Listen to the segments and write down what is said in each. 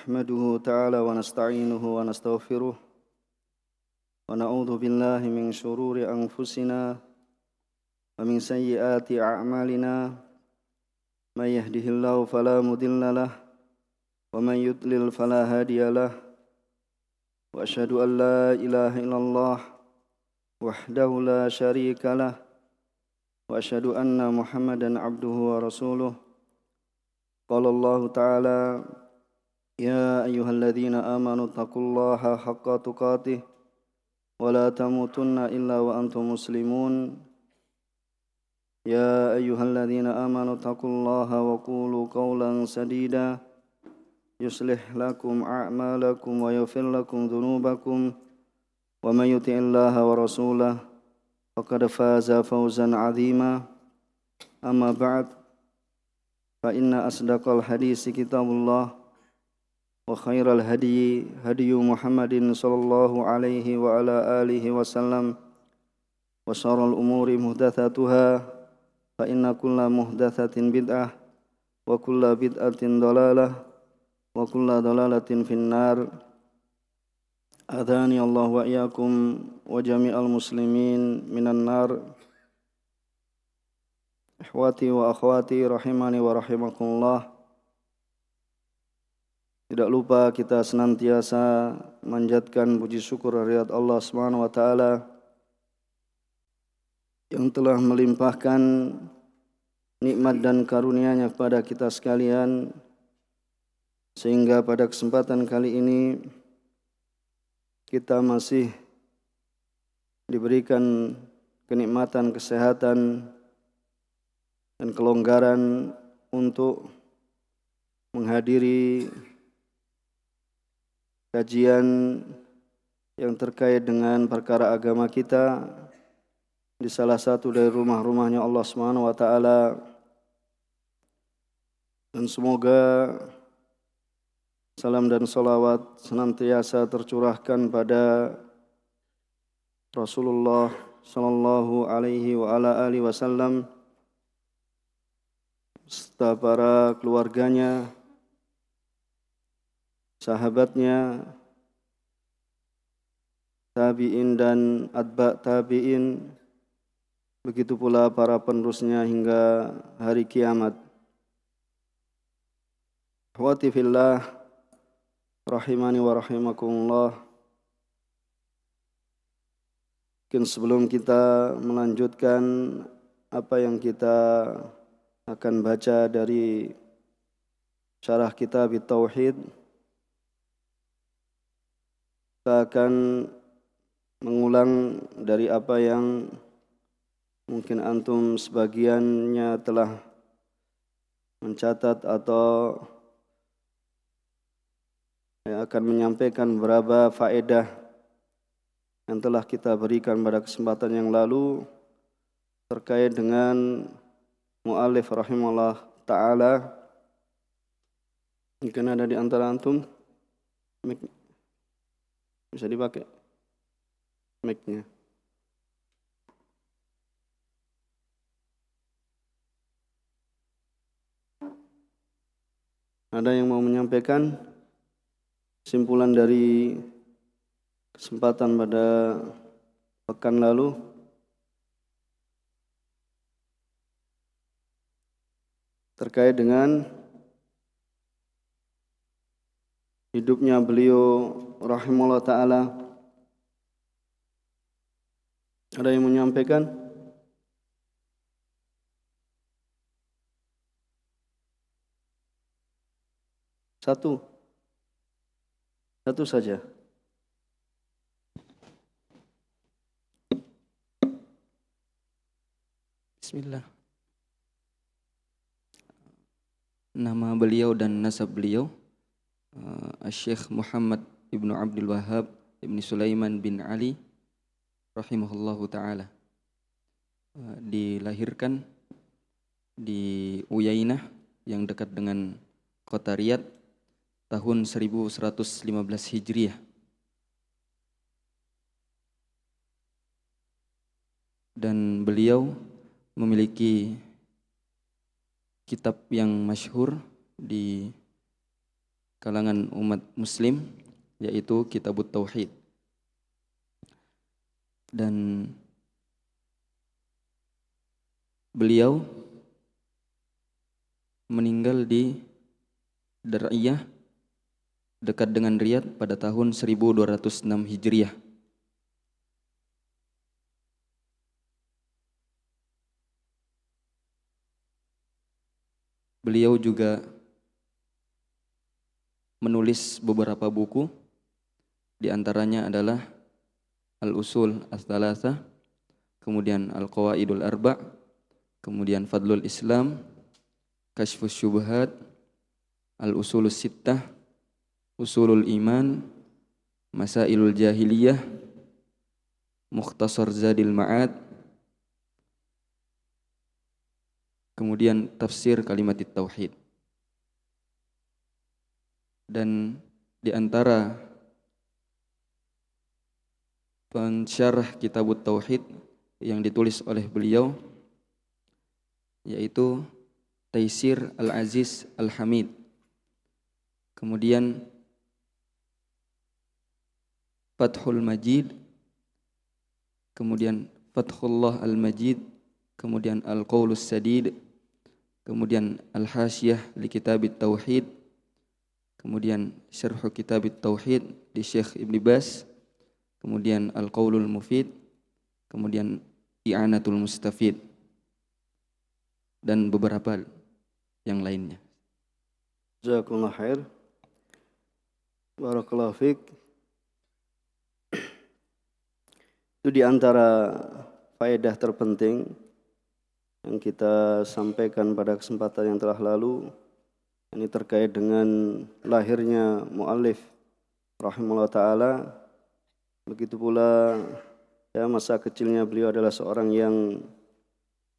نحمده تعالى ونستعينه ونستغفره ونعوذ بالله من شرور أنفسنا ومن سيئات أعمالنا من يهده الله فلا مضل له ومن يضلل فلا هادي له وأشهد أن لا إله إلا الله وحده لا شريك له وأشهد أن محمدا عبده ورسوله قال الله تعالى يا أيها الذين آمنوا اتقوا الله حق تقاته ولا تموتن إلا وأنتم مسلمون يا أيها الذين آمنوا اتقوا الله وقولوا قولا سديدا يصلح لكم أعمالكم ويغفر لكم ذنوبكم ومن يطع الله ورسوله فقد فاز فوزا عظيما أما بعد فإن أصدق الحديث كتاب الله وخير الهدي هدي محمد صلى الله عليه وعلى آله وسلم وشر الأمور محدثاتها فإن كل محدثة بدعة وكل بدعة ضلالة وكل ضلالة في النار أعاذني الله وإياكم وجميع المسلمين من النار. Ikhwati wa akhwati rahimani wa rahimakumullah. Tidak lupa kita senantiasa manjatkan puji syukur kehadirat Allah Subhanahu wa taala yang telah melimpahkan nikmat dan karunia-Nya kepada kita sekalian, sehingga pada kesempatan kali ini kita masih diberikan kenikmatan kesehatan dan kelonggaran untuk menghadiri kajian yang terkait dengan perkara agama kita di salah satu dari rumah-rumahnya Allah Subhanahu wa taala. Dan semoga salam dan salawat senantiasa tercurahkan pada Rasulullah sallallahu alaihi wa ala alihi wasallam serta para keluarganya, sahabatnya, tabi'in dan atba' tabi'in, begitu pula para penerusnya hingga hari kiamat. Ikhwati fillah rahimani wa rahimakumullah. Mungkin sebelum kita melanjutkan apa yang kita akan baca dari syarah kitab Tauhid, kita akan mengulang dari apa yang mungkin antum sebagiannya telah mencatat atau yang akan menyampaikan beberapa faedah yang telah kita berikan pada kesempatan yang lalu terkait dengan mu'allif rahimahullah ta'ala. Mungkin ada di antara antum bisa dipakai mic-nya. Ada yang mau menyampaikan kesimpulan dari kesempatan pada pekan lalu? Terkait dengan hidupnya beliau rahimahullah ta'ala. Ada yang menyampaikan? Satu saja. Bismillah. Nama beliau dan nasab beliau Syekh Muhammad ibnu Abdul Wahhab ibn Sulaiman bin Ali rahimahullahu ta'ala. Dilahirkan di Uyainah yang dekat dengan kota Riyadh tahun 1115 Hijriah. Dan beliau memiliki kitab yang masyhur di kalangan umat muslim, yaitu Kitabut Tauhid. Dan beliau meninggal di Dar'iyah dekat dengan Riyadh pada tahun 1206 Hijriah. Beliau juga menulis beberapa buku, di antaranya adalah Al-Usul Ats-Tsalatsah, kemudian Al-Qawaidul Arba', kemudian Fadlul Islam, Kasyfus Syubhat, Al-Usulus Sittah, Usulul Iman, Masailul Jahiliyah, Mukhtasar Zadil Ma'ad, kemudian Tafsir Kalimatit Tauhid. Dan di antara pensyarah Kitabut Tauhid yang ditulis oleh beliau yaitu Taisir Al-Aziz Al-Hamid, kemudian Fathul Majid, kemudian Fathullah Al-Majid, kemudian Al-Qaulus Sadid, kemudian Al-Hasyiyah li Kitabit Tauhid, kemudian Syarh Kitabit Tauhid di Syekh Ibn Baz, kemudian Al-Qaulul Mufid, kemudian I'anatul Mustafid, dan beberapa yang lainnya. Jazakumullah khair. Barakallahu fiik. Itu di antara faedah terpenting yang kita sampaikan pada kesempatan yang telah lalu. Ini terkait dengan lahirnya muallif rahimahullah ta'ala. Begitu pula ya, masa kecilnya beliau adalah seorang yang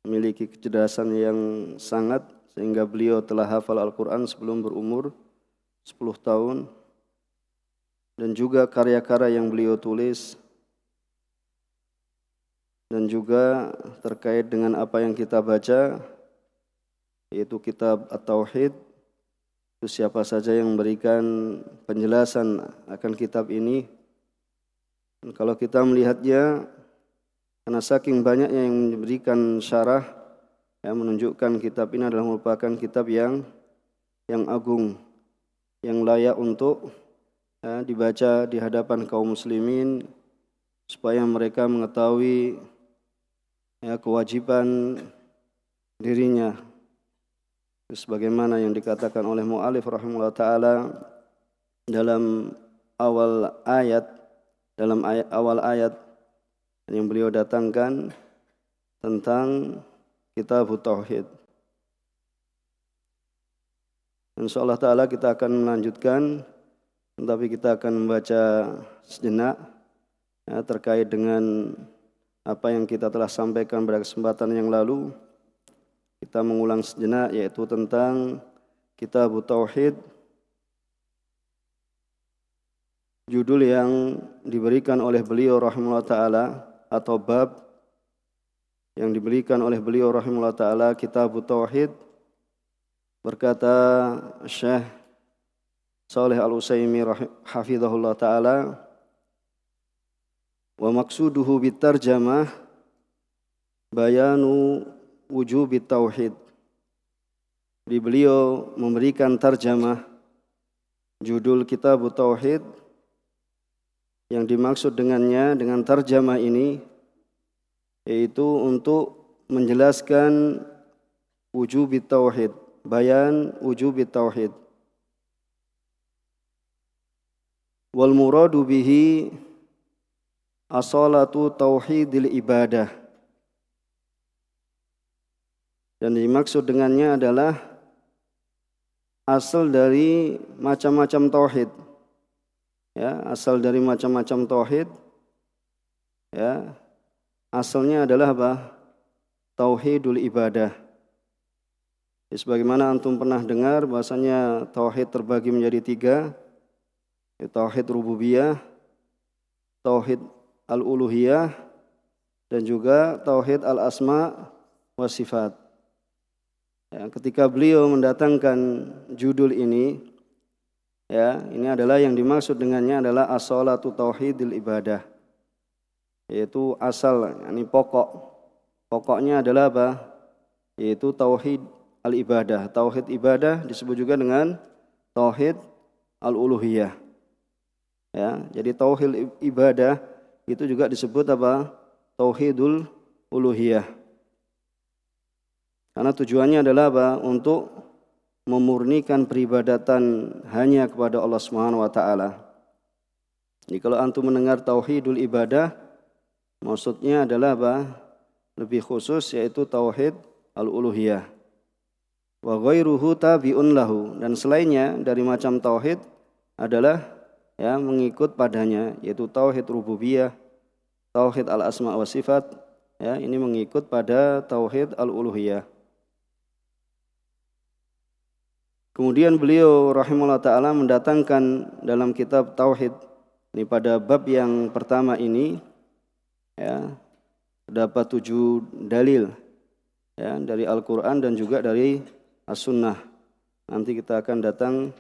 memiliki kecerdasan yang sangat, sehingga beliau telah hafal Al-Quran sebelum berumur 10 tahun. Dan juga karya-karya yang beliau tulis, dan juga terkait dengan apa yang kita baca, yaitu kitab At-Tauhid. Itu siapa saja yang memberikan penjelasan akan kitab ini. Dan kalau kita melihatnya, karena saking banyaknya yang memberikan syarah, yang menunjukkan kitab ini adalah merupakan kitab yang agung, yang layak untuk dibaca di hadapan kaum muslimin, supaya mereka mengetahui kewajiban dirinya. Sebagaimana yang dikatakan oleh mu'alif rahimahullah ta'ala dalam awal ayat yang beliau datangkan tentang Kitabut Tauhid. Insyaallah ta'ala kita akan melanjutkan, tapi kita akan membaca sejenak terkait dengan apa yang kita telah sampaikan pada kesempatan yang lalu. Kita mengulang sejenak, yaitu tentang Kitabut Tauhid, judul yang diberikan oleh beliau rahimahullah ta'ala, atau bab yang diberikan oleh beliau rahimahullah ta'ala, Kitabut Tauhid. Berkata Syekh Shalih Al-Utsaimin hafizahullah ta'ala, wa maqsuduhu bitarjamah bayanu wujubit tauhid. Jadi beliau memberikan tarjamah judul Kitabut Tauhid. Yang dimaksud dengannya, dengan tarjamah ini, yaitu untuk menjelaskan wujubit tauhid, bayan wujubit tauhid. Wal muradu bihi asalatu tauhidil ibadah. Dan dimaksud dengannya adalah asal dari macam-macam tauhid. Ya, asal dari macam-macam tauhid. Ya, asalnya adalah apa? Tauhidul ibadah. Ya, sebagaimana antum pernah dengar bahasanya tauhid terbagi menjadi 3. Ya, tauhid rububiyah, tauhid al-uluhiyah, dan juga tauhid al-asma wa sifat. Ya, ketika beliau mendatangkan judul ini, Ya, ini adalah yang dimaksud dengannya adalah as-shalatu tauhidil ibadah. Yaitu asal, ini pokok. Pokoknya adalah apa? Yaitu tauhid al-ibadah. Tauhid ibadah disebut juga dengan tauhid al-uluhiyah. Ya, jadi tauhid ibadah itu juga disebut apa? Tauhidul uluhiyah. Karena tujuannya adalah apa? Untuk memurnikan peribadatan hanya kepada Allah Subhanahu wa taala. Jadi kalau antum mendengar tauhidul ibadah, maksudnya adalah apa? Lebih khusus yaitu tauhid al-uluhiyah. Wa ghairuhu tabi'un lahu, dan selainnya dari macam tauhid adalah ya mengikut padanya, yaitu tauhid rububiyah, tauhid al-asma wa sifat, ya ini mengikut pada tauhid al-uluhiyah. Kemudian beliau rahimahullah ta'ala mendatangkan dalam kitab Tauhid, ini pada bab yang pertama ini, ya, terdapat 7 dalil ya, dari Al-Quran dan juga dari As-Sunnah. Nanti kita akan datang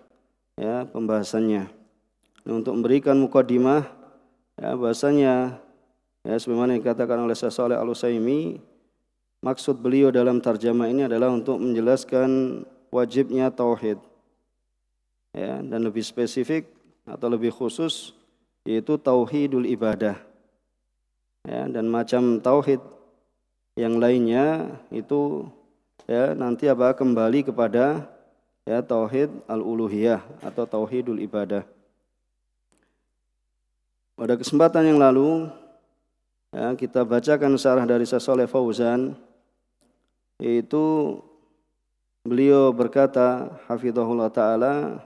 ya, pembahasannya. Nah, untuk memberikan muqaddimah, ya, bahasanya ya, sebagaimana dikatakan oleh Syekh Shalih Al-Utsaimin, maksud beliau dalam tarjamah ini adalah untuk menjelaskan wajibnya tauhid, ya, dan lebih spesifik atau lebih khusus yaitu tauhidul ibadah, ya, dan macam tauhid yang lainnya itu ya nanti apa kembali kepada ya tauhid al-uluhiyah atau tauhidul ibadah. Pada kesempatan yang lalu ya, kita bacakan syarah dari Syekh Shalih Fauzan, yaitu beliau berkata hafizahullah ta'ala,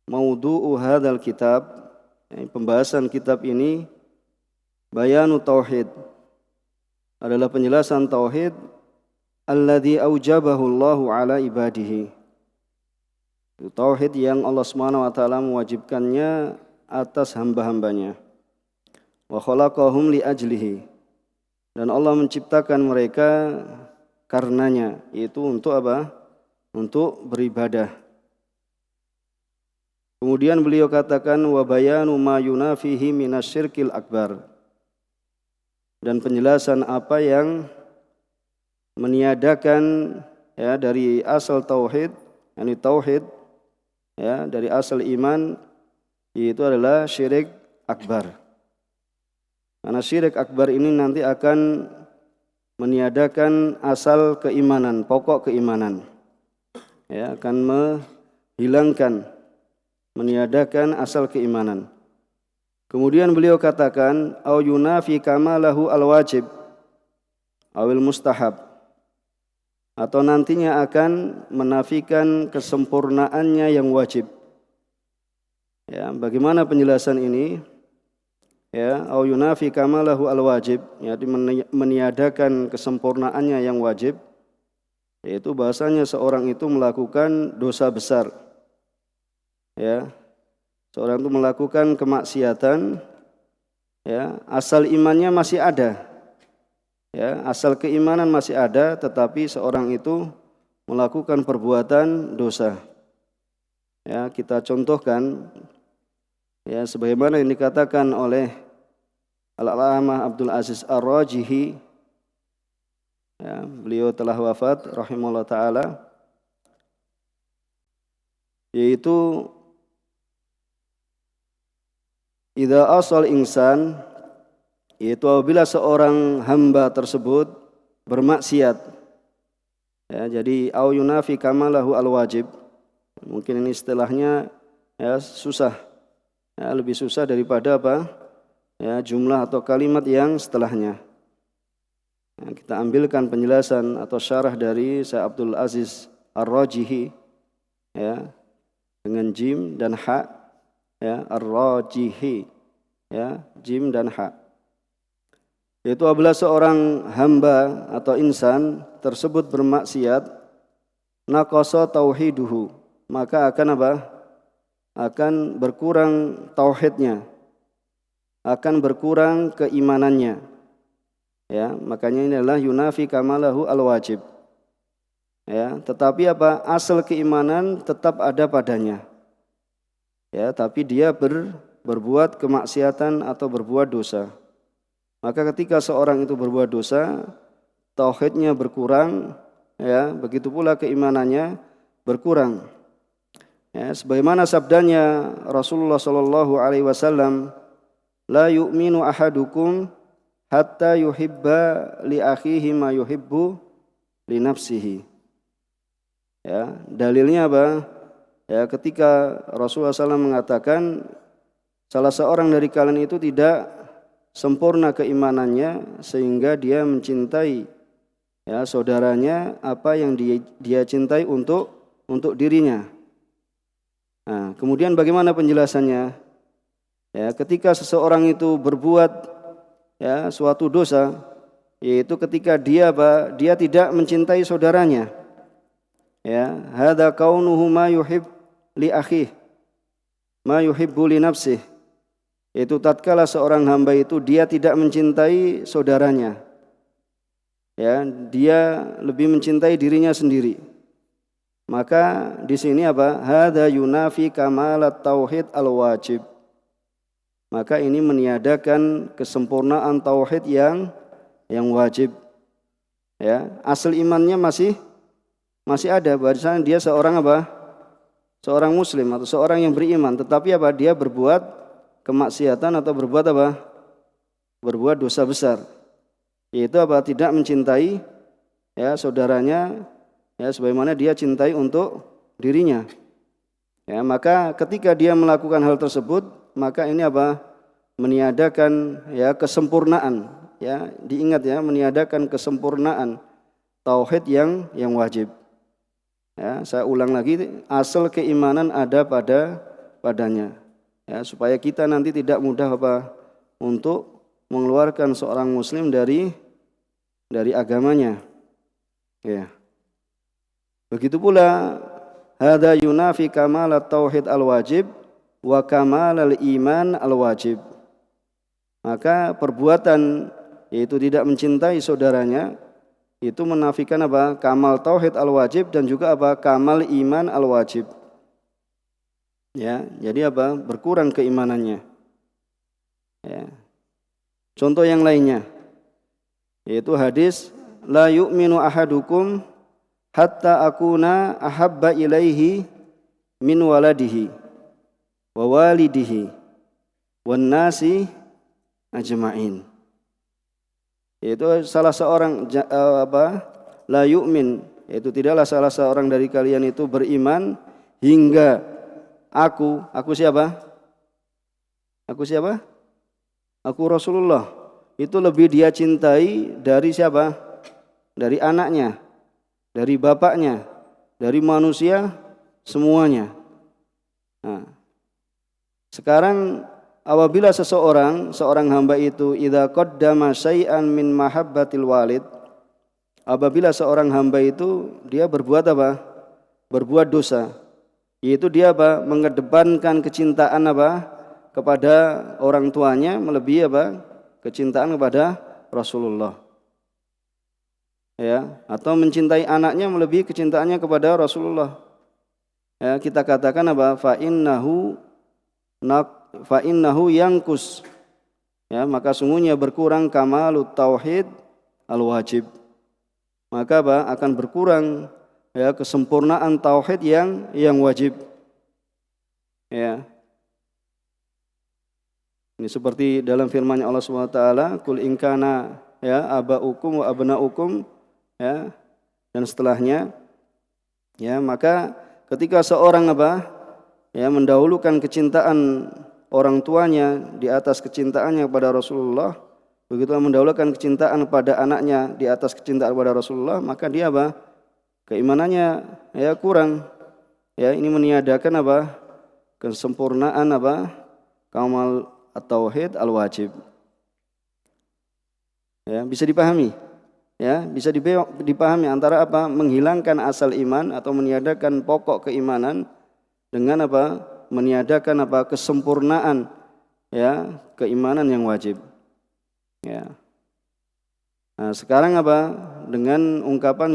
maudhu'u hadzal kitab, pembahasan kitab ini, bayanu tauhid, adalah penjelasan tauhid alladzi aujabahu Allahu ala ibadihi. Tauhid yang Allah Subhanahu wa taala mewajibkannya atas hamba-hambanya. Wa khalaqahum li ajlihi, dan Allah menciptakan mereka karenanya, yaitu untuk apa? Untuk beribadah. Kemudian beliau katakan wa bayanu ma yunafihi minasyirkil akbar, dan penjelasan apa yang meniadakan ya dari asal tauhid, yakni tauhid ya dari asal iman, yaitu adalah syirik akbar. Karena syirik akbar ini nanti akan meniadakan asal keimanan, pokok keimanan. Ya, akan menghilangkan, meniadakan asal keimanan. Kemudian beliau katakan au yunafi kamalahu al-wajib awil mustahab, atau nantinya akan menafikan kesempurnaannya yang wajib. Ya, bagaimana penjelasan ini? Ya, au yunafi kamalahu al-wajib, yaitu meniadakan kesempurnaannya yang wajib, yaitu bahasanya seorang itu melakukan dosa besar. Ya, seorang itu melakukan kemaksiatan, ya, asal imannya masih ada. Ya, asal keimanan masih ada, tetapi seorang itu melakukan perbuatan dosa. Ya, kita contohkan ya sebagaimana yang dikatakan oleh Al-Allamah Abdul Aziz Ar-Rajihi, ya, beliau telah wafat rahimahullah ta'ala, yaitu idza asal insan, yaitu apabila seorang hamba tersebut bermaksiat, ya, jadi au yunafi kamalahu al-wajib, mungkin ini istilahnya ya susah, ya, lebih susah daripada apa ya jumlah atau kalimat yang setelahnya. Ya, kita ambilkan penjelasan atau syarah dari Syekh Abdul Aziz Ar-Rajihi, ya, dengan jim dan ha, ya, Ar-Rajihi, ya, jim dan ha. Yaitu apabila seorang hamba atau insan tersebut bermaksiat, naqasa tauhiduhu, maka akan apa? Akan berkurang tauhidnya, akan berkurang keimanannya. Ya, makanya ini adalah yunafi kamalahu al-wajib. Ya, tetapi apa? Asal keimanan tetap ada padanya. ya, tapi dia berbuat kemaksiatan atau berbuat dosa. Maka ketika seorang itu berbuat dosa, tauhidnya berkurang, ya, begitu pula keimanannya berkurang. Ya, sebagaimana sabdanya Rasulullah sallallahu alaihi wasallam, la yu'minu ahadukum hatta yuhibba li akhihi ma yuhibbu li nafsihi. Ya, dalilnya apa? Ya, ketika Rasulullah SAW mengatakan salah seorang dari kalian itu tidak sempurna keimanannya sehingga dia mencintai, ya, saudaranya apa yang dia cintai untuk dirinya. Nah, kemudian bagaimana penjelasannya? Ya, ketika seseorang itu berbuat, ya, suatu dosa, yaitu ketika dia tidak mencintai saudaranya. Ya, hadza kaunuhu ma yuhib li akhihi ma yuhibbu li nafsihi. Itu tatkala seorang hamba itu dia tidak mencintai saudaranya. Ya, dia lebih mencintai dirinya sendiri. Maka di sini apa? Hadza yunafi kamalat tauhid al-wajib. Maka ini meniadakan kesempurnaan tauhid yang wajib. Ya, asal imannya masih ada, bahwasanya dia seorang apa? Seorang muslim atau seorang yang beriman, tetapi apa? Dia berbuat kemaksiatan atau berbuat apa? Berbuat dosa besar. Yaitu apa? Tidak mencintai, ya, saudaranya, ya, sebagaimana dia cintai untuk dirinya. Ya, maka ketika dia melakukan hal tersebut, maka ini apa? Meniadakan, ya, kesempurnaan, ya, diingat, ya, meniadakan kesempurnaan tauhid yang wajib. Ya, saya ulang lagi, asal keimanan ada padanya. Ya, supaya kita nanti tidak mudah apa? Untuk mengeluarkan seorang muslim dari agamanya. Ya. Begitu pula hadza yunafi kamalat tauhid al-wajib wa kamalal iman al-wajib. Maka perbuatan yaitu tidak mencintai saudaranya itu menafikan apa? Kamal tauhid al-wajib dan juga apa? Kamal iman al-wajib. Ya, jadi apa? Berkurang keimanannya. Ya. Contoh yang lainnya yaitu hadis la yu'minu ahadukum hatta akuna ahabba ilaihi min waladihi wa walidihi wan nasi ajma'in. Itu salah seorang la yu'min, yaitu tidaklah salah seorang dari kalian itu beriman hingga aku siapa? Aku siapa? Aku Rasulullah. Itu lebih dia cintai dari siapa? Dari anaknya, dari bapaknya, dari manusia semuanya. Nah, sekarang apabila seorang hamba itu idza qaddama syai'an min mahabbatil walid, apabila seorang hamba itu dia berbuat apa? Berbuat dosa. Yaitu dia apa? Mengedepankan kecintaan apa? Kepada orang tuanya melebihi apa? Kecintaan kepada Rasulullah. Ya, atau mencintai anaknya melebihi kecintaannya kepada Rasulullah. Ya, kita katakan apa? Fa innahu yankus. Ya, maka sungguhnya berkurang kamalut tauhid al-wajib. Maka apa? Akan berkurang, ya, kesempurnaan tauhid yang wajib. Ya. Ini seperti dalam firman Allah Subhanahu wa taala, "Qul in kana, ya, abaukum wa abnaukum," ya, dan setelahnya. Ya, maka ketika seorang apa? Ya, mendahulukan kecintaan orang tuanya di atas kecintaannya kepada Rasulullah, begitu mendahulukan kecintaan pada anaknya di atas kecintaan kepada Rasulullah, maka dia apa? Keimanannya, ya, kurang. Ya, ini meniadakan apa? Kesempurnaan apa? Kamal at-tauhid al-wajib. Ya, bisa dipahami. Ya, bisa dipahami antara apa? Menghilangkan asal iman atau meniadakan pokok keimanan dengan apa? Meniadakan apa? Kesempurnaan, ya, keimanan yang wajib. Ya. Nah, sekarang apa? Dengan ungkapan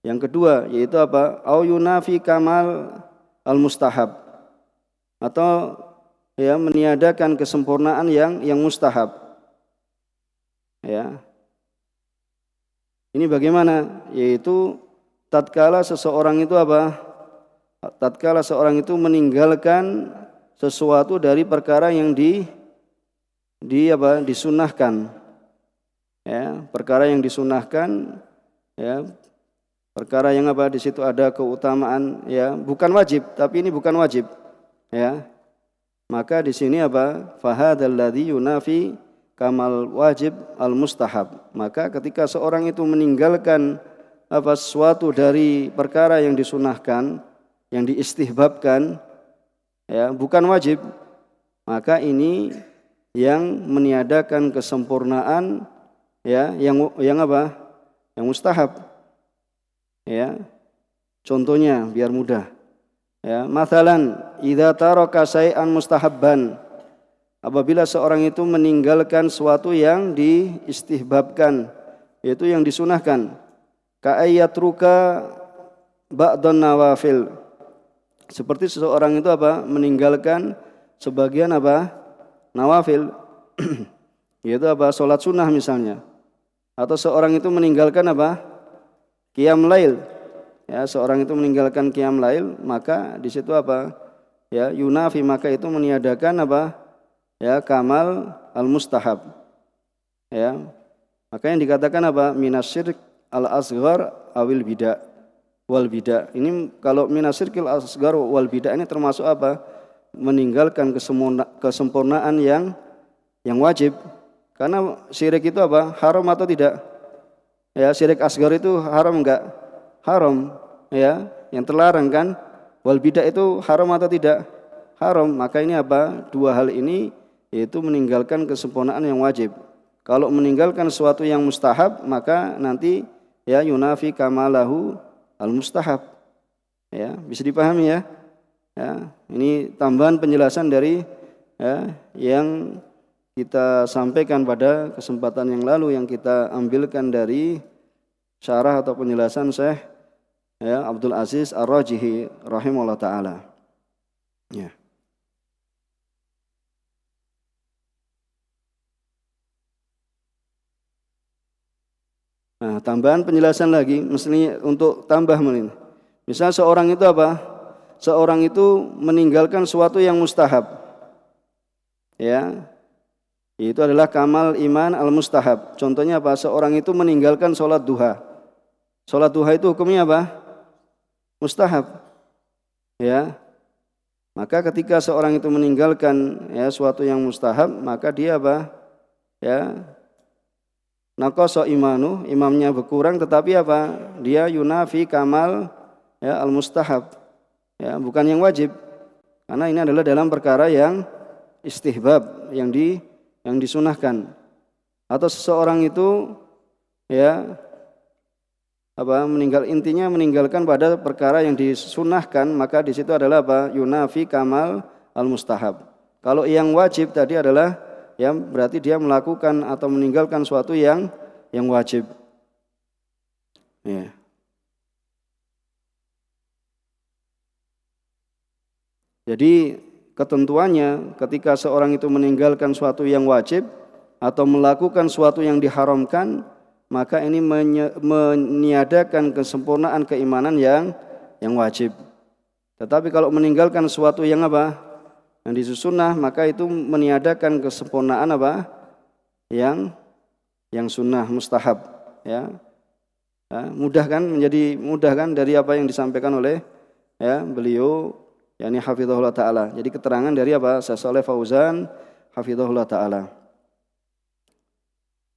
yang kedua, yaitu apa? Au yunafi kamal al-mustahab. atau ya meniadakan kesempurnaan yang mustahab. Ya. Ini bagaimana? Yaitu tatkala seseorang itu apa? Tatkala seorang itu meninggalkan sesuatu dari perkara yang disunahkan. Ya, perkara yang disunahkan, ya, perkara yang apa di situ ada keutamaan, ya, bukan wajib, tapi ini bukan wajib, ya. Maka di sini apa? Fahadzal ladzi yunafi kamal wajib al mustahab. Maka ketika seorang itu meninggalkan apa sesuatu dari perkara yang disunahkan, yang diistihbabkan, ya, bukan wajib, maka ini yang meniadakan kesempurnaan, ya, yang apa? Yang mustahab. Ya. Contohnya biar mudah. Ya, mathalan idza taraka syai'an mustahabban. Apabila seorang itu meninggalkan sesuatu yang diistihbabkan, yaitu yang disunahkan. Ka ayyatruka ba'dhan nawafil. Seperti seseorang itu apa? Meninggalkan sebagian apa? Nawafil. Yaitu apa? Salat sunnah misalnya. Atau seorang itu meninggalkan apa? Qiyam lail. Ya, seorang itu meninggalkan qiyam lail, maka di situ apa? Ya, yunafi, maka itu meniadakan apa? Ya, kamal al-mustahab. Ya. Maka yang dikatakan apa? Minasyirk al-asghar awil bid'ah wal bid'ah. Ini kalau minasyirkil asghar wal bid'ah ini termasuk apa? Meninggalkan kesempurnaan yang wajib. Karena syirik itu apa? Haram atau tidak? Ya, syirik asghar itu haram enggak? Haram, ya. Yang terlarang kan? Wal bidah itu haram atau tidak? Haram. Maka ini apa? Dua hal ini yaitu meninggalkan kesempurnaan yang wajib. Kalau meninggalkan sesuatu yang mustahab, maka nanti ya yunafi kamalahu al mustahab. Ya, bisa dipahami ya? Ya, ini tambahan penjelasan dari ya, yang kita sampaikan pada kesempatan yang lalu yang kita ambilkan dari syarah atau penjelasan Syekh ya, Abdul Aziz Ar-Rajihi rahimahullah taala. Ya. Nah, tambahan penjelasan lagi mestinya untuk tambah ini. Misal seorang itu apa? Seorang itu meninggalkan sesuatu yang mustahab. Ya. Itu adalah kamal iman al-mustahab. Contohnya apa? Seorang itu meninggalkan sholat duha. Sholat duha itu hukumnya apa? Mustahab. Ya. Maka ketika seorang itu meninggalkan ya suatu yang mustahab, maka dia apa? Ya. Naqasa imanu, imamnya berkurang, tetapi apa? Dia yunafi kamal ya al-mustahab. Ya, bukan yang wajib. Karena ini adalah dalam perkara yang istihbab, yang disunahkan. Atau seseorang itu ya intinya meninggalkan pada perkara yang disunahkan, maka di situ adalah apa? Yunafi kamal al mustahab. Kalau yang wajib tadi adalah ya berarti dia melakukan atau meninggalkan suatu yang wajib. Ya. Jadi ketentuannya ketika seorang itu meninggalkan suatu yang wajib atau melakukan suatu yang diharamkan, maka ini meniadakan kesempurnaan keimanan yang wajib. Tetapi kalau meninggalkan suatu yang apa? Yang disunnah, maka itu meniadakan kesempurnaan apa? Yang sunnah mustahab, ya. Mudah kan, menjadi mudah kan dari apa yang disampaikan oleh ya beliau yakni hafizahullah taala. Jadi keterangan dari apa? Syekh Shalih Fauzan hafizahullah taala.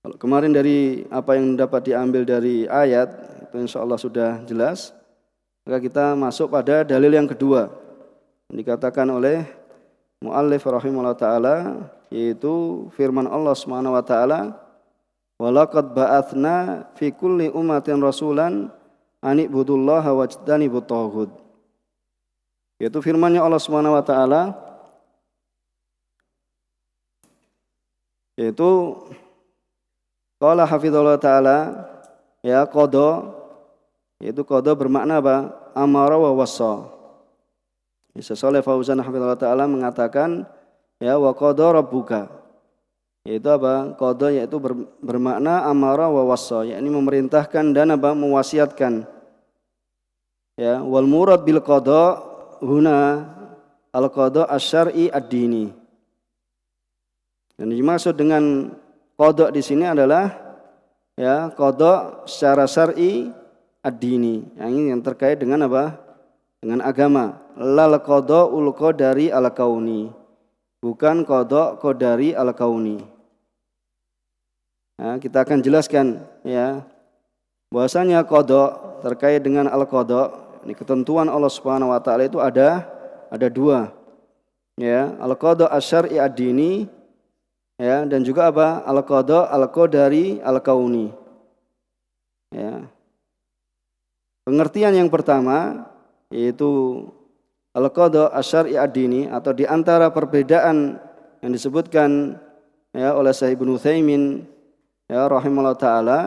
Kalau kemarin dari apa yang dapat diambil dari ayat itu insyaallah sudah jelas. Maka kita masuk pada dalil yang kedua. Dikatakan oleh muallif rahimahullah taala yaitu firman Allah Subhanahu wa taala, "Wa laqad ba'atsna fi kulli ummatin rasulan an ibudullaha wajtanibut taghut." Yaitu firman-Nya Allah Subhanahu wa taala yaitu qala hafizallahu taala ya qada, yaitu qada bermakna apa? Amara wa wassa. Syekh Shalih Fauzan hafizallahu taala mengatakan ya wa qada rabbuka. Yaitu apa? Qada yaitu bermakna amara wa wassa, yakni memerintahkan dan apa? Mewasiatkan. Ya, wal murad bil qada huna al qada asy-syar'i ad-dini. Dan dimaksud dengan qada di sini adalah ya qada secara syar'i ad-dini. Yang terkait dengan apa? Dengan agama. Lal qada'ul qadari al-kauni. Bukan qada' qadari al-kauni. Nah, kita akan jelaskan ya bahwasanya qada' terkait dengan al-qada', ini ketentuan Allah Subhanahu wa taala itu ada dua. Ya, al-qada' asy-syar'i ad-dini ya, dan juga apa? Al-qada' al-qadari al-kauni. Ya. Pengertian yang pertama yaitu al-qada' asy-syar'i ad-dini, atau di antara perbedaan yang disebutkan ya oleh Syekh Ibnu Utsaimin ya rahimahullah taala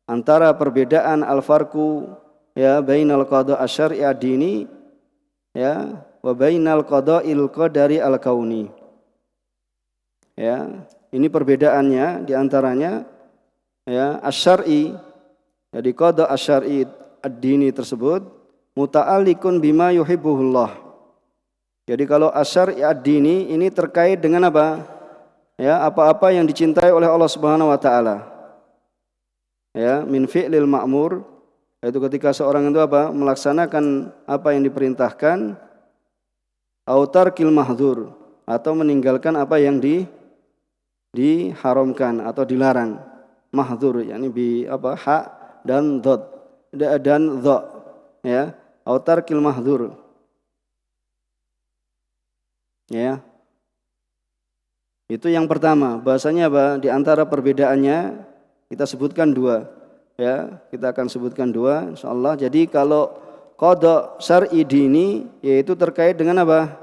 antara perbedaan al-farqu ya bainal qada' asy-syar'i ad-dini ya wa bainal qada'il qadari al-kauni. Ya, ini perbedaannya di antaranya ya asy-syar'i, jadi qada' asy-syar'i ad-dini tersebut muta'alliqun bima yuhibbuhullah. Jadi kalau asy-syar'i ad-dini ini terkait dengan apa? Ya, apa-apa yang dicintai oleh Allah Subhanahu wa taala. Ya, min fi'lil ma'mur, yaitu ketika seorang itu apa? Melaksanakan apa yang diperintahkan, au tarkil mahdzur, atau meninggalkan apa yang diharamkan atau dilarang. Mahdzur yakni bi apa? Ha dan dhad dan dha, ya, au tarkil mahdzur. Ya. Itu yang pertama. Bahasanya apa? Di antara perbedaannya kita sebutkan dua. Ya, kita akan sebutkan dua insyaallah. Jadi kalau qada syar'i dini yaitu terkait dengan apa?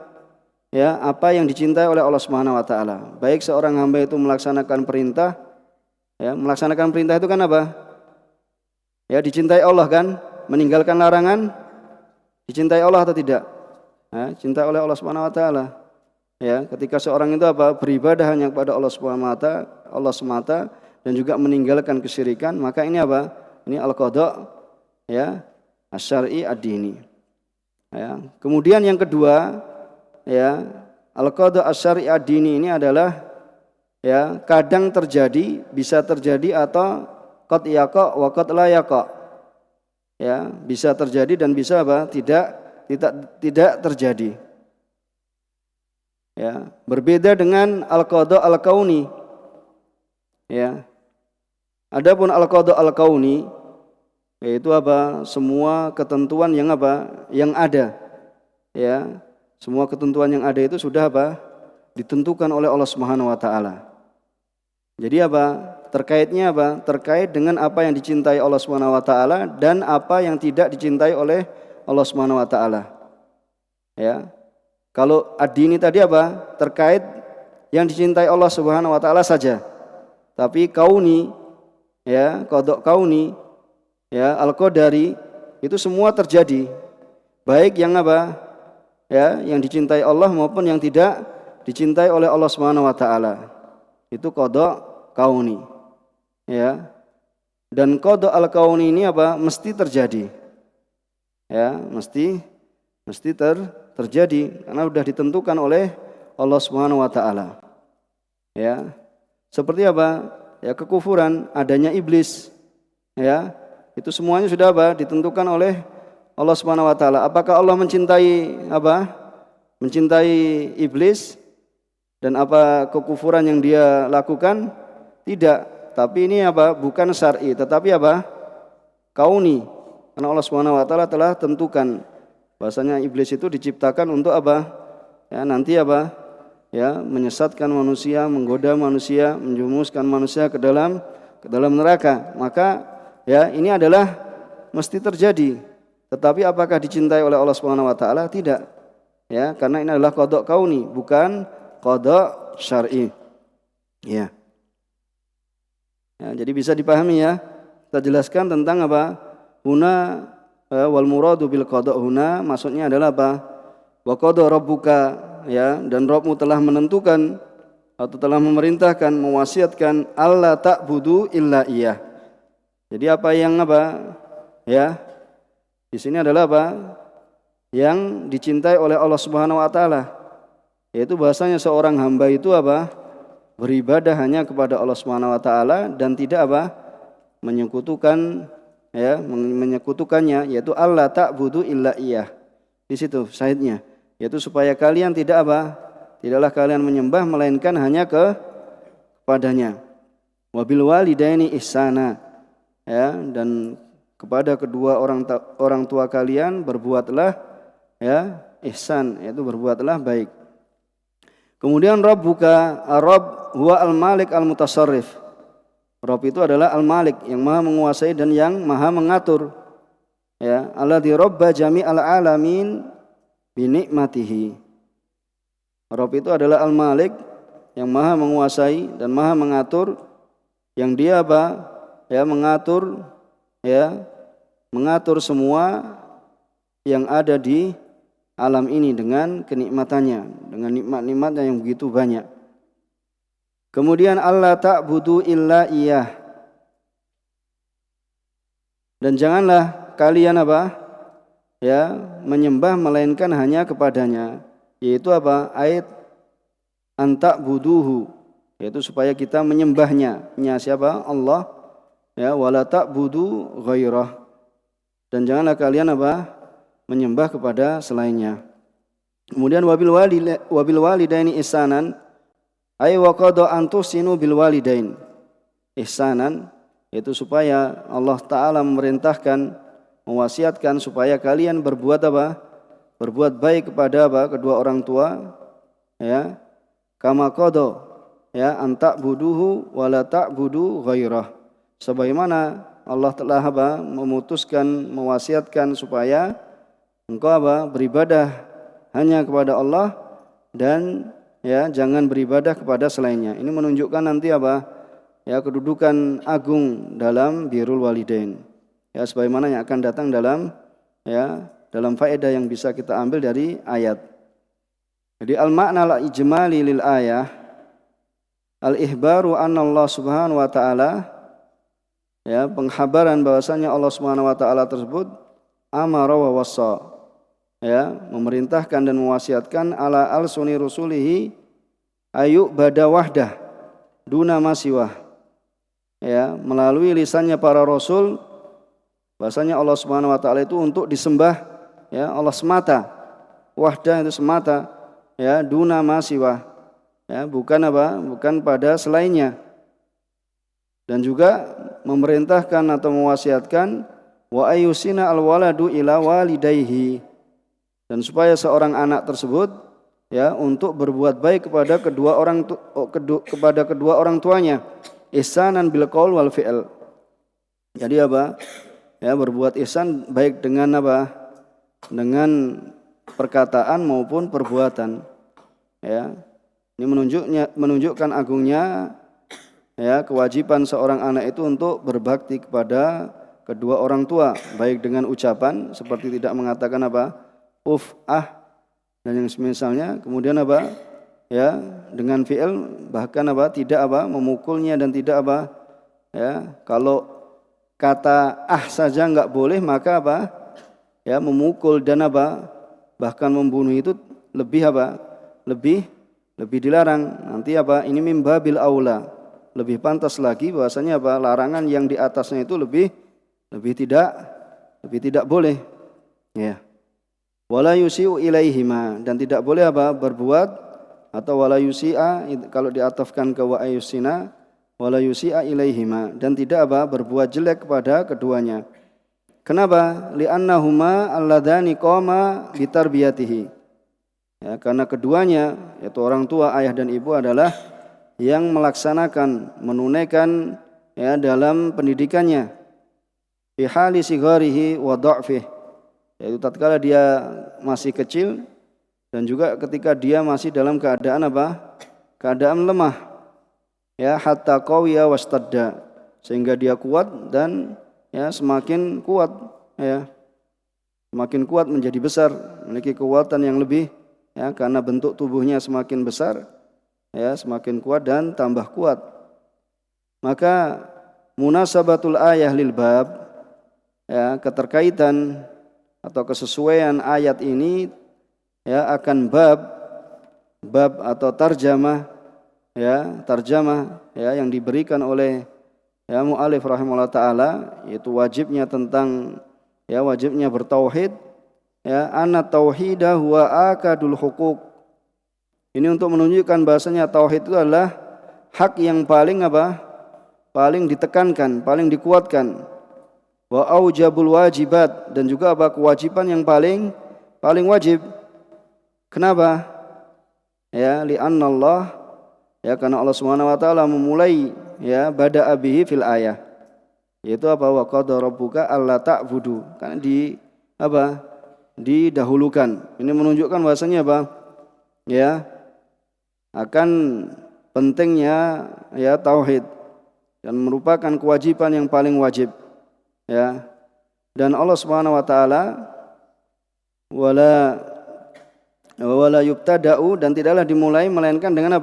Ya, apa yang dicintai oleh Allah Subhanahu wa taala. Baik seorang hamba itu melaksanakan perintah, ya, melaksanakan perintah itu kan apa? Ya, dicintai Allah kan? Meninggalkan larangan dicintai Allah atau tidak? Ya, cinta oleh Allah Subhanahu wa taala. Ya, ketika seorang itu apa? Beribadah hanya kepada Allah Subhanahu wa taala, Allah semata, dan juga meninggalkan kesyirikan, maka ini apa? Ini al-qada' ya, asy-syar'i ad-dini. Ya. Kemudian yang kedua, ya, al-qada' asy-syar'i ad-dini ini adalah ya, kadang terjadi, bisa terjadi, atau qad yaqa wa qad la yaqa. Ya, bisa terjadi dan bisa apa? Tidak terjadi. Ya, berbeda dengan al-qada' al-kauni. Ya. Adapun al-qada' al-kauni yaitu apa? Semua ketentuan yang apa? Yang ada. Ya. Semua ketentuan yang ada itu sudah apa? Ditentukan oleh Allah Subhanahu wa taala. Jadi apa? Terkaitnya apa? Terkait dengan apa yang dicintai Allah Subhanahu wa taala dan apa yang tidak dicintai oleh Allah Subhanahu wa taala. Ya. Kalau ad-dini tadi apa? Terkait yang dicintai Allah Subhanahu wa taala saja. Tapi kauni ya, qada' kauni ya, al-qadari itu semua terjadi. Baik yang apa? Ya, yang dicintai Allah maupun yang tidak dicintai oleh Allah Subhanahu wa taala. Itu qada' kauni. Ya. Dan qada' al-kauni ini apa? Mesti terjadi. Ya, mesti terjadi karena sudah ditentukan oleh Allah Subhanahu wa taala. Ya. Seperti apa? Ya, kekufuran, adanya iblis. Ya. Itu semuanya sudah apa? Ditentukan oleh Allah Subhanahu wa taala. Apakah Allah mencintai apa? Mencintai iblis dan apa kekufuran yang dia lakukan? Tidak. Tapi ini apa? Bukan syar'i, tetapi apa? Kauni. Karena Allah Subhanahu wa taala telah tentukan bahasanya iblis itu diciptakan untuk apa? Ya, nanti apa? Ya, menyesatkan manusia, menggoda manusia, menjumuskan manusia ke dalam neraka. Maka ya, ini adalah mesti terjadi. Tetapi apakah dicintai oleh Allah Subhanahu wa taala? Tidak. Ya, karena ini adalah qada' kauni, bukan qada' syar'i. Ya. Ya, jadi bisa dipahami ya. Kita jelaskan tentang apa? Huna wal muradu bil qada' huna, maksudnya adalah apa? Wa qada rabbuka, ya, dan Rabbmu telah menentukan atau telah memerintahkan, mewasiatkan alla ta'budu illa Iyyah. Jadi apa yang ya, di sini adalah yang dicintai oleh Allah Subhanahu wa taala, yaitu bahasanya seorang hamba itu beribadah hanya kepada Allah Subhanahu wa taala dan tidak menyekutukan, ya, menyekutukannya, yaitu alla ta'budu illa Iyyah. Di situ syahidnya, yaitu supaya kalian tidaklah kalian menyembah melainkan hanya kepadanya. Wabil walidaini ihsana, ya, dan kepada kedua orang tua kalian berbuatlah, ya, ihsan, yaitu berbuatlah baik. Kemudian Rabbuka, Rabb huwa al-Malik al-Mutasarrif. Rabb itu adalah al-Malik, yang maha menguasai dan yang maha mengatur. Ya, alladzi rabba jami'al alamin bi ni'matihi. Rabb itu adalah al-Malik, yang maha menguasai dan maha mengatur, yang dia ya, mengatur semua yang ada di alam ini dengan kenikmatannya, dengan nikmat-nikmatnya yang begitu banyak. Kemudian alla ta'budu illa Iyyah. Dan janganlah kalian ya, menyembah melainkan hanya kepadanya, yaitu ayat anta'buduhu, yaitu supaya kita menyembahnya. Siapa? Allah, ya, wala ta'budu ghairah, dan janganlah kalian menyembah kepada selainnya. Kemudian wabil walidaini ihsanan, ay wa qada an tusinu bil walidain ihsanan, yaitu supaya Allah taala memerintahkan, mewasiatkan supaya kalian berbuat berbuat baik kepada kedua orang tua, ya, kama qada, ya, an ta'buduhu wa la ta'budu ghairah, sebagaimana Allah telah memutuskan, mewasiatkan supaya engkau beribadah hanya kepada Allah dan, ya, jangan beribadah kepada selainnya. Ini menunjukkan nanti ya, kedudukan agung dalam birrul walidain. Ya, sebagaimana yang akan datang dalam faedah yang bisa kita ambil dari ayat. Jadi al-makna al-ijmali lil ayah al-ihbaru anna Allah Subhanahu wa taala, ya, penghabaran bahwasanya Allah Subhanahu wa taala tersebut amara wa wassa, ya, memerintahkan dan mewasiatkan ala al-suni rusulihi ayu bada wahdah duna masiwah, ya, melalui lisannya para rasul bahasanya Allah Subhanahu wa taala itu untuk disembah, ya, Allah semata, wahdah itu semata, ya, duna masiwah, ya, bukan pada selainnya. Dan juga memerintahkan atau mewasiatkan wa ayyusina al-waladu ila walidayhi, dan supaya seorang anak tersebut, ya, untuk berbuat baik kepada kedua orang tuanya, ihsanan bil qaul wal fi'l. Jadi ya, berbuat ihsan baik dengan dengan perkataan maupun perbuatan, ya. Ini menunjukkan agungnya, ya, kewajiban seorang anak itu untuk berbakti kepada kedua orang tua, baik dengan ucapan seperti tidak mengatakan dan yang semisalnya, kemudian ya, dengan fi'il, bahkan tidak memukulnya dan tidak ya, kalau kata saja enggak boleh, maka ya, memukul dan bahkan membunuh itu lebih lebih dilarang. Nanti ini mimbabil aula, lebih pantas lagi bahwasanya larangan yang di atasnya itu lebih tidak boleh, ya. Wala yusi'u ilaihima, dan tidak boleh berbuat, atau wala yusi'a kalau diatafkan ke wa ayusina, wala yusi'a ilaihima, dan tidak berbuat jelek kepada keduanya. Kenapa? Li'annahuma alladhani qama bitarbiyatihi, ya, karena keduanya, yaitu orang tua, ayah dan ibu, adalah yang melaksanakan, menunaikan, ya, dalam pendidikannya, fi hali sigharihi wa dha'fihi, yaitu tatkala dia masih kecil dan juga ketika dia masih dalam keadaan keadaan lemah, ya, hatta qawiya wastadda, sehingga dia kuat dan, ya, semakin kuat, ya. semakin kuat menjadi besar, memiliki kekuatan yang lebih, ya, karena bentuk tubuhnya semakin besar, ya, semakin kuat dan tambah kuat. Maka munasabatul ayah lil bab, ya, keterkaitan atau kesesuaian ayat ini, ya, akan bab atau tarjamah, ya, yang diberikan oleh, ya, mu'alif rahimahullah ta'ala, yaitu wajibnya tentang, ya, wajibnya bertauhid, ya, anna tauhidah huwa akadul hukuk. Ini untuk menunjukkan bahasanya tauhid itu adalah hak yang paling paling ditekankan, paling dikuatkan. Wa aujabul wajibat, dan juga kewajiban yang paling wajib. Kenapa? Ya, li'anna Allah, ya, karena Allah Subhanahu wa taala memulai, ya, bada'a bihi fil ayah. Yaitu wa qada rabbuka alla ta'budu. Karena didahulukan. Ini menunjukkan bahasanya ya, akan pentingnya, ya, tauhid dan merupakan kewajiban yang paling wajib, ya. Dan Allah Subhanahu wa taala wala yubtada'u, dan tidaklah dimulai melainkan dengan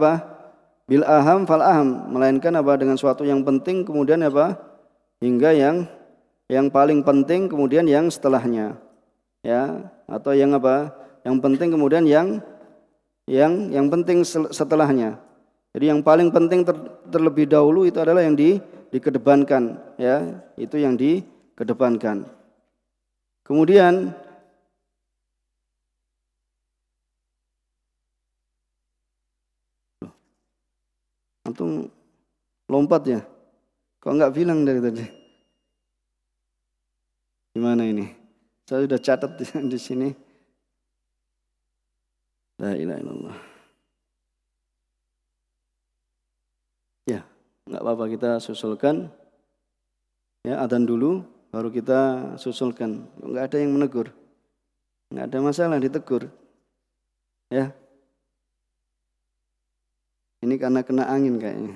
bil aham fal aham, melainkan dengan suatu yang penting kemudian hingga yang paling penting kemudian yang setelahnya, ya, atau yang penting kemudian yang penting setelahnya. Jadi yang paling penting terlebih dahulu itu adalah yang dikedepankan, ya, itu yang dikedepankan. Kemudian antum lompat ya? Kok enggak bilang dari tadi? Gimana ini? Saya sudah catat di sini. La ilaha illallah. Ya, enggak apa-apa, kita susulkan. Ya, adzan dulu baru kita susulkan. Enggak ada yang menegur. Enggak ada masalah ditegur. Ya. Ini karena kena angin kayaknya.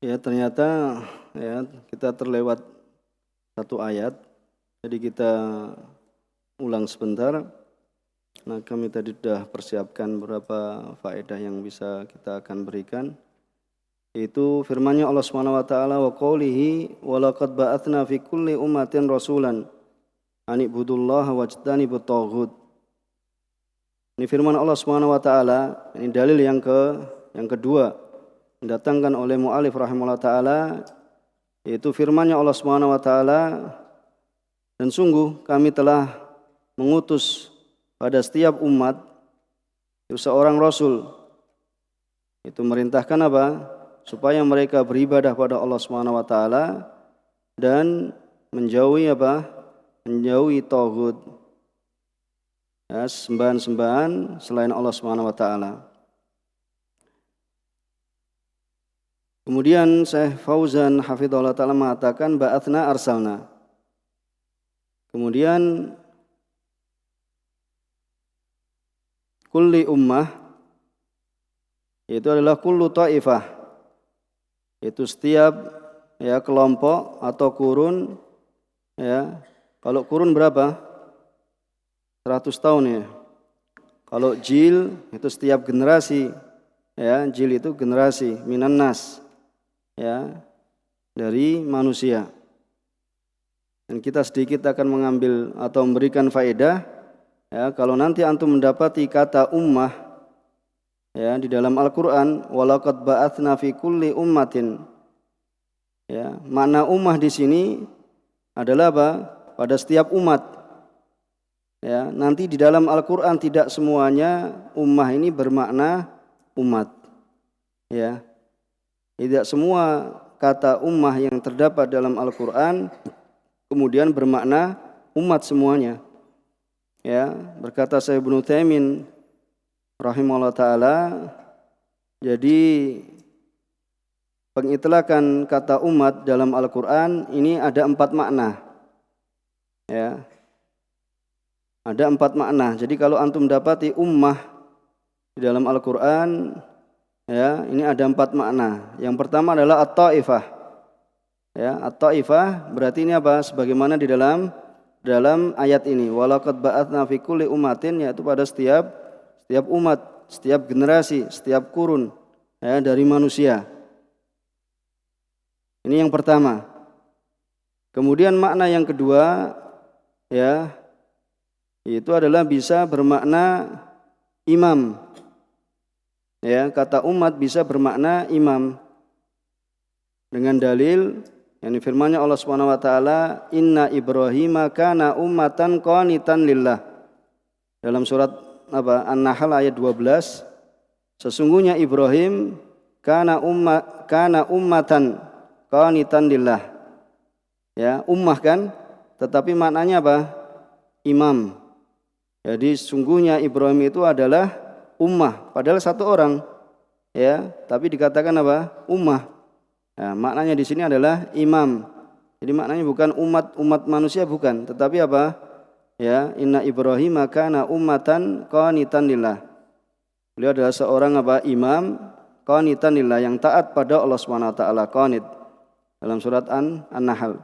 Ya, ternyata, ya, kita terlewat satu ayat. Jadi kita ulang sebentar. Nah, kami tadi sudah persiapkan beberapa faedah yang bisa kita akan berikan. Itu firman-Nya Allah Subhanahu wa taala, wa qoulihi wa laqad ba'atsna fi kulli ummatin rasulan an ibudullaha wajtanibut taghut. Ini firman Allah Subhanahu wa taala, ini dalil yang kedua didatangkan oleh mu'alif rahimahullah taala, yaitu firman-Nya Allah Subhanahu wa taala, dan sungguh kami telah mengutus pada setiap umat itu seorang rasul. Itu merintahkan supaya mereka beribadah pada Allah Subhanahu wa taala dan menjauhi menjauhi taghut, ya, sembahan-sembahan selain Allah Subhanahu wa taala. Kemudian Syekh Fauzan hafizahullah taala mengatakan ba'atsna arsalna. Kemudian kulli ummah itu adalah kullu ta'ifah, itu setiap, ya, kelompok atau kurun, ya. Kalau kurun berapa? 100 tahun, ya. Kalau jil itu setiap generasi, ya, jil itu generasi minan nas, ya, dari manusia. Dan kita sedikit akan mengambil atau memberikan faedah, ya, kalau nanti antum mendapati kata ummah, ya, di dalam Al-Qur'an, walaqad ba'atsna fi kulli ummatin. Ya, makna ummah di sini adalah pada setiap umat. Ya, nanti di dalam Al-Qur'an tidak semuanya ummah ini bermakna umat. Ya. Tidak semua kata ummah yang terdapat dalam Al-Qur'an kemudian bermakna umat semuanya. Ya, berkata Syekh Ibnu Utsaimin rahimahullah taala, jadi pengitlakan kata umat dalam Al-Qur'an ini ada 4 makna. Ya. Ada 4 makna. Jadi kalau antum dapati ummah di dalam Al-Qur'an, ya, ini ada 4 makna. Yang pertama adalah at-taifah. Ya, at-taifah berarti ini apa? Sebagaimana di dalam ayat ini, walaqad ba'atsna fi kulli ummatin, yaitu pada setiap umat, setiap generasi, setiap kurun ya, dari manusia. Ini yang pertama. Kemudian makna yang kedua ya, itu adalah bisa bermakna imam. Ya, kata umat bisa bermakna imam. Dengan dalil yang firman-Nya Allah Subhanahu wa taala, "Inna Ibrahima kana ummatan qanitan lillah." Dalam surat An-Nahl ayat 12, sesungguhnya Ibrahim kana ummatan qanitan lillah. Ya, ummah kan, tetapi maknanya apa? Imam. Jadi sungguhnya Ibrahim itu adalah ummah, padahal satu orang. Ya, tapi dikatakan apa? Ummah. Nah, maknanya di sini adalah imam. Jadi maknanya bukan umat manusia, bukan, tetapi apa? Ya, inna Ibrahim kana ummatan qanitan lillah. Beliau adalah seorang apa? Imam qanitan lillah, yang taat pada Allah Subhanahu wa taala, qanit. Dalam surat An-Nahl.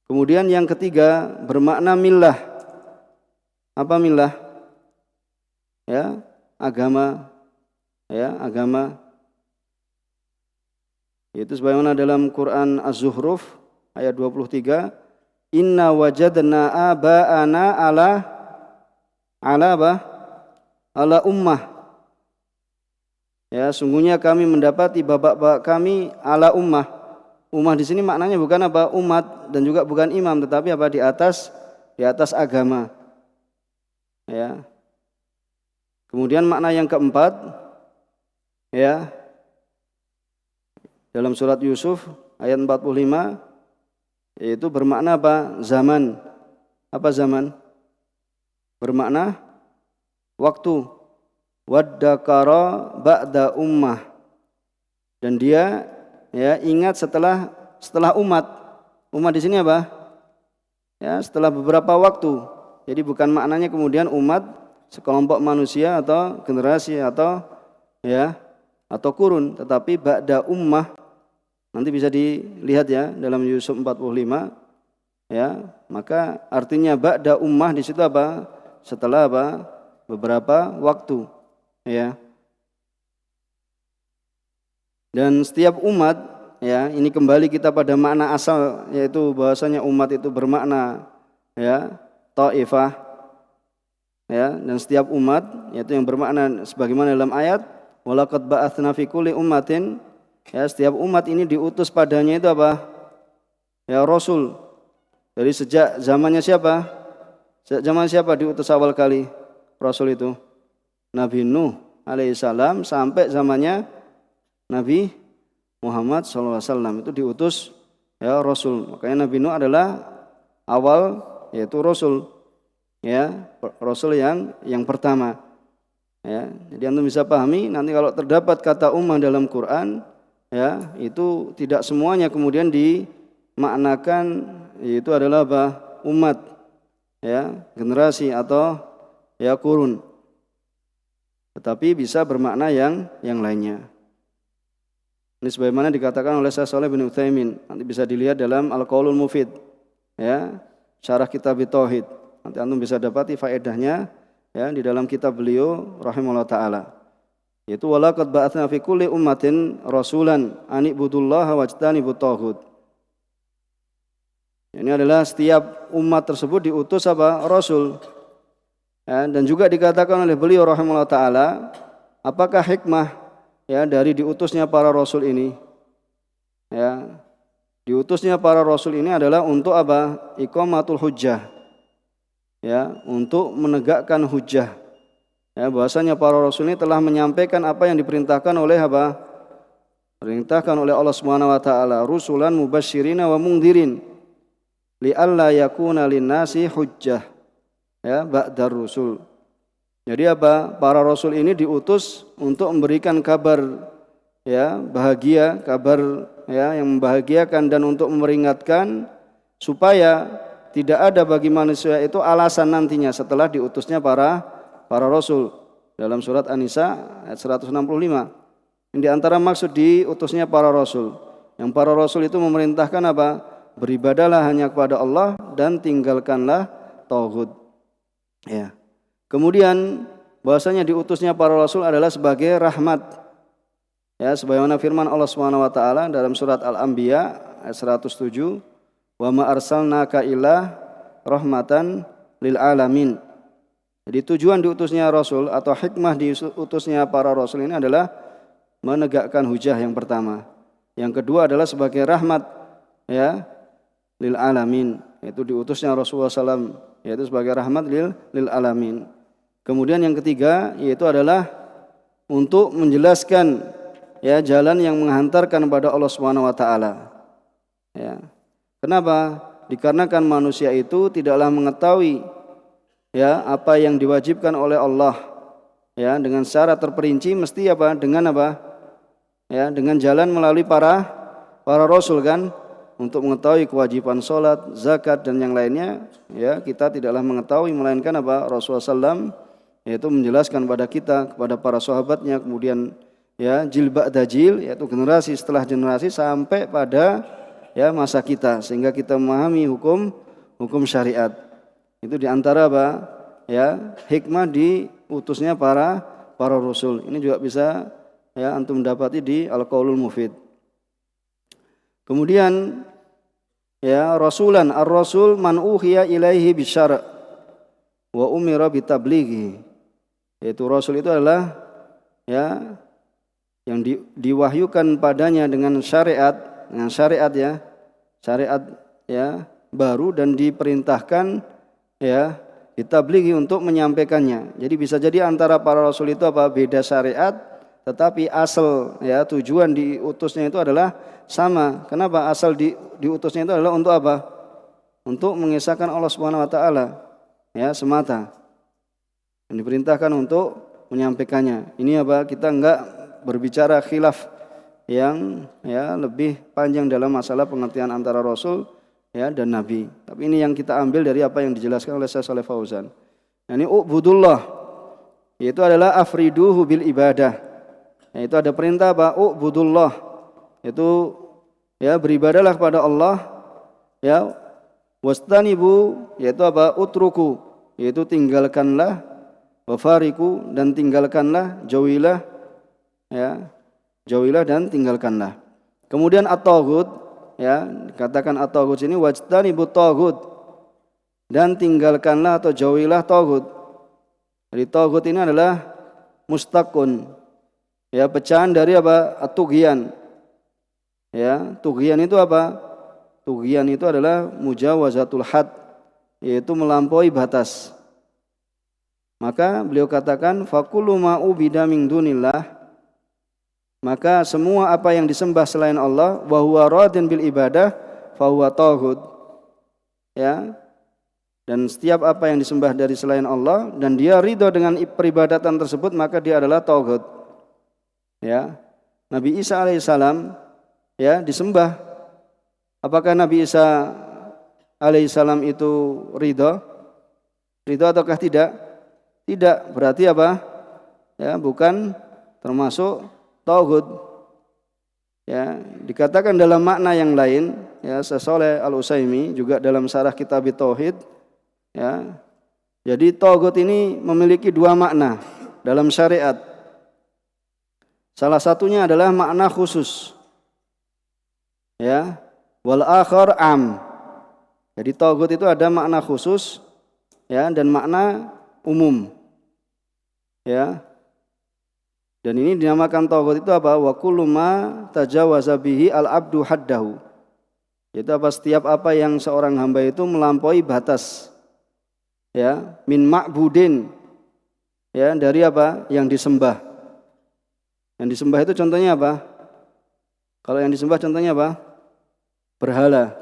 Kemudian yang ketiga bermakna millah. Apa millah? Ya, agama. Ya, agama. Itu sebagaimana dalam Quran Az-Zukhruf ayat 23, inna wajadna aba'ana ala apa? Ala ummah. Ya, sungguhnya kami mendapati bapak-bapak kami ala ummah. Ummah di sini maknanya bukan apa? Umat, dan juga bukan imam, tetapi apa? Di atas agama. Ya. Kemudian makna yang keempat ya, dalam surat Yusuf ayat 45, yaitu bermakna apa? Zaman. Apa zaman? Bermakna waktu. Waddakara ba'da ummah. Dan dia ya ingat setelah umat. Umat di sini apa? Ya, setelah beberapa waktu. Jadi bukan maknanya kemudian umat sekelompok manusia atau generasi atau ya atau kurun, tetapi ba'da ummah. Nanti bisa dilihat ya dalam Yusuf 45 ya, maka artinya ba'da ummah di situ apa? Setelah apa? Beberapa waktu ya. Dan setiap umat ya, ini kembali kita pada makna asal, yaitu bahwasanya umat itu bermakna ya taifah ya, dan setiap umat yaitu yang bermakna sebagaimana dalam ayat walaqad ba'atsna fi kulli ummatin. Ya, setiap umat ini diutus padanya itu apa? Ya, rasul. Dari sejak zamannya siapa? Sejak zaman siapa diutus awal kali rasul itu? Nabi Nuh alaihissalam sampai zamannya Nabi Muhammad SAW itu diutus ya rasul. Makanya Nabi Nuh adalah awal yaitu rasul. Ya, rasul yang pertama. Ya, jadi antum bisa pahami nanti kalau terdapat kata ummah dalam Quran ya, itu tidak semuanya kemudian dimaknakan itu adalah apa? Umat ya, generasi atau ya kurun, tetapi bisa bermakna yang lainnya. Ini sebagaimana dikatakan oleh Syekh Shalih bin Utsaimin, nanti bisa dilihat dalam Al-Qaulul Mufid ya, syarah kitab Tauhid. Nanti antum bisa dapati faedahnya ya di dalam kitab beliau rahimahullah taala. Yaitu walaqad ba'atsna fi kulli ummatin rasulan an ibudullaha wajtanibut taghut. Ini adalah setiap umat tersebut diutus apa? Rasul. Ya, dan juga dikatakan oleh beliau rahimahullah taala, apakah hikmah ya dari diutusnya para rasul ini? Ya, diutusnya para rasul ini adalah untuk apa? Iqamatul hujjah. Ya, untuk menegakkan hujjah. Ya, bahwasanya para rasul ini telah menyampaikan apa yang diperintahkan oleh apa? Perintahkan oleh Allah Subhanahu wa taala, rusulan mubasysyirina wa mundhirin li'alla yakuna lin-nasi hujjah. Ya, ba'dar rusul. Jadi apa? Para rasul ini diutus untuk memberikan kabar ya, bahagia, kabar ya yang membahagiakan, dan untuk memperingatkan supaya tidak ada bagi manusia itu alasan nantinya setelah diutusnya para rasul. Dalam surat An-Nisa ayat 165. Di antara maksud diutusnya para rasul Yang para rasul itu memerintahkan apa? Beribadahlah hanya kepada Allah dan tinggalkanlah tauhid. Ya. Kemudian bahwasanya diutusnya para rasul adalah sebagai rahmat. Ya, sebagaimana firman Allah Subhanahu wa taala dalam surat Al-Anbiya ayat 107, "Wa ma arsalnaka illa rahmatan lil alamin." Jadi tujuan diutusnya Rasul atau hikmah diutusnya para Rasul ini adalah menegakkan hujah yang pertama. Yang kedua adalah sebagai rahmat ya lil alamin, yaitu diutusnya Rasulullah SAW yaitu sebagai rahmat lil alamin. Kemudian yang ketiga yaitu adalah untuk menjelaskan ya jalan yang menghantarkan kepada Allah Subhanahu wa taala. Ya. Kenapa? Dikarenakan manusia itu tidaklah mengetahui ya apa yang diwajibkan oleh Allah ya dengan secara terperinci mesti apa dengan apa ya dengan jalan melalui para rasul kan untuk mengetahui kewajiban sholat, zakat dan yang lainnya ya kita tidaklah mengetahui melainkan apa Rasulullah SAW yaitu menjelaskan kepada kita kepada para sahabatnya kemudian ya jil ba'da jil yaitu generasi setelah generasi sampai pada ya masa kita sehingga kita memahami hukum syariat. Itu diantara apa? Ya, hikmah diutusnya para rasul. Ini juga bisa ya antum dapati di Al-Qaulul Mufid. Kemudian ya rasulan ar-rasul man uhiya ilaihi bisyara' wa umira bitablighi. Yaitu rasul itu adalah ya yang diwahyukan padanya dengan syariat ya. Syariat ya baru dan diperintahkan ya ditablighi untuk menyampaikannya. Jadi bisa jadi antara para rasul itu apa beda syariat tetapi asal ya tujuan diutusnya itu adalah sama. Kenapa? Asal diutusnya itu adalah untuk apa? Untuk mengesahkan Allah Subhanahu wa taala ya semata. Yang diperintahkan untuk menyampaikannya. Ini apa? Kita enggak berbicara khilaf yang ya lebih panjang dalam masalah pengertian antara rasul ya dan nabi. Tapi ini yang kita ambil dari apa yang dijelaskan oleh Syekh Shalih Fauzan. Nah, ini ubudullah yaitu adalah afriduhu bil ibadah. Yaitu ada perintah apa? Ubudullah yaitu ya beribadahlah kepada Allah ya wastanibu yaitu apa? Utruku yaitu tinggalkanlah wafariku dan tinggalkanlah jauhilah ya jauhilah dan tinggalkanlah. Kemudian at-taghut ya, dikatakan at-taghut ini wajtanibut taghut dan tinggalkanlah atau jauhilah taghut. Jadi taghut ini adalah mustaqun ya pecahan dari apa? At-tughyan. Ya, tughyan itu apa? Tughyan itu adalah mujawazatul had yaitu melampaui batas. Maka beliau katakan faqullu ma ubida min dunillah maka semua apa yang disembah selain Allah wa huwa radin bil ibadah fa huwa taghut. Ya. Dan setiap apa yang disembah dari selain Allah dan dia ridha dengan peribadatan tersebut maka dia adalah taghut. Ya. Nabi Isa alaihissalam ya disembah. Apakah Nabi Isa alaihissalam itu ridha? Ridha ataukah tidak? Tidak. Berarti apa? Ya, bukan termasuk taghut. Ya, dikatakan dalam makna yang lain ya Syekh Shalih Al-Utsaimin juga dalam syarah kitab tauhid ya. Jadi taghut ini memiliki dua makna dalam syariat. Salah satunya adalah makna khusus. Ya, wal akhar am. Jadi taghut itu ada makna khusus ya dan makna umum. Ya. Dan ini dinamakan taghut itu apa? Wa kullu ma tajawaza bihi al-abdu haddahu. Itu apa setiap apa yang seorang hamba itu melampaui batas. Ya, min ma'budin. Ya, dari apa? Yang disembah. Yang disembah itu contohnya apa? Kalau yang disembah contohnya apa? Berhala.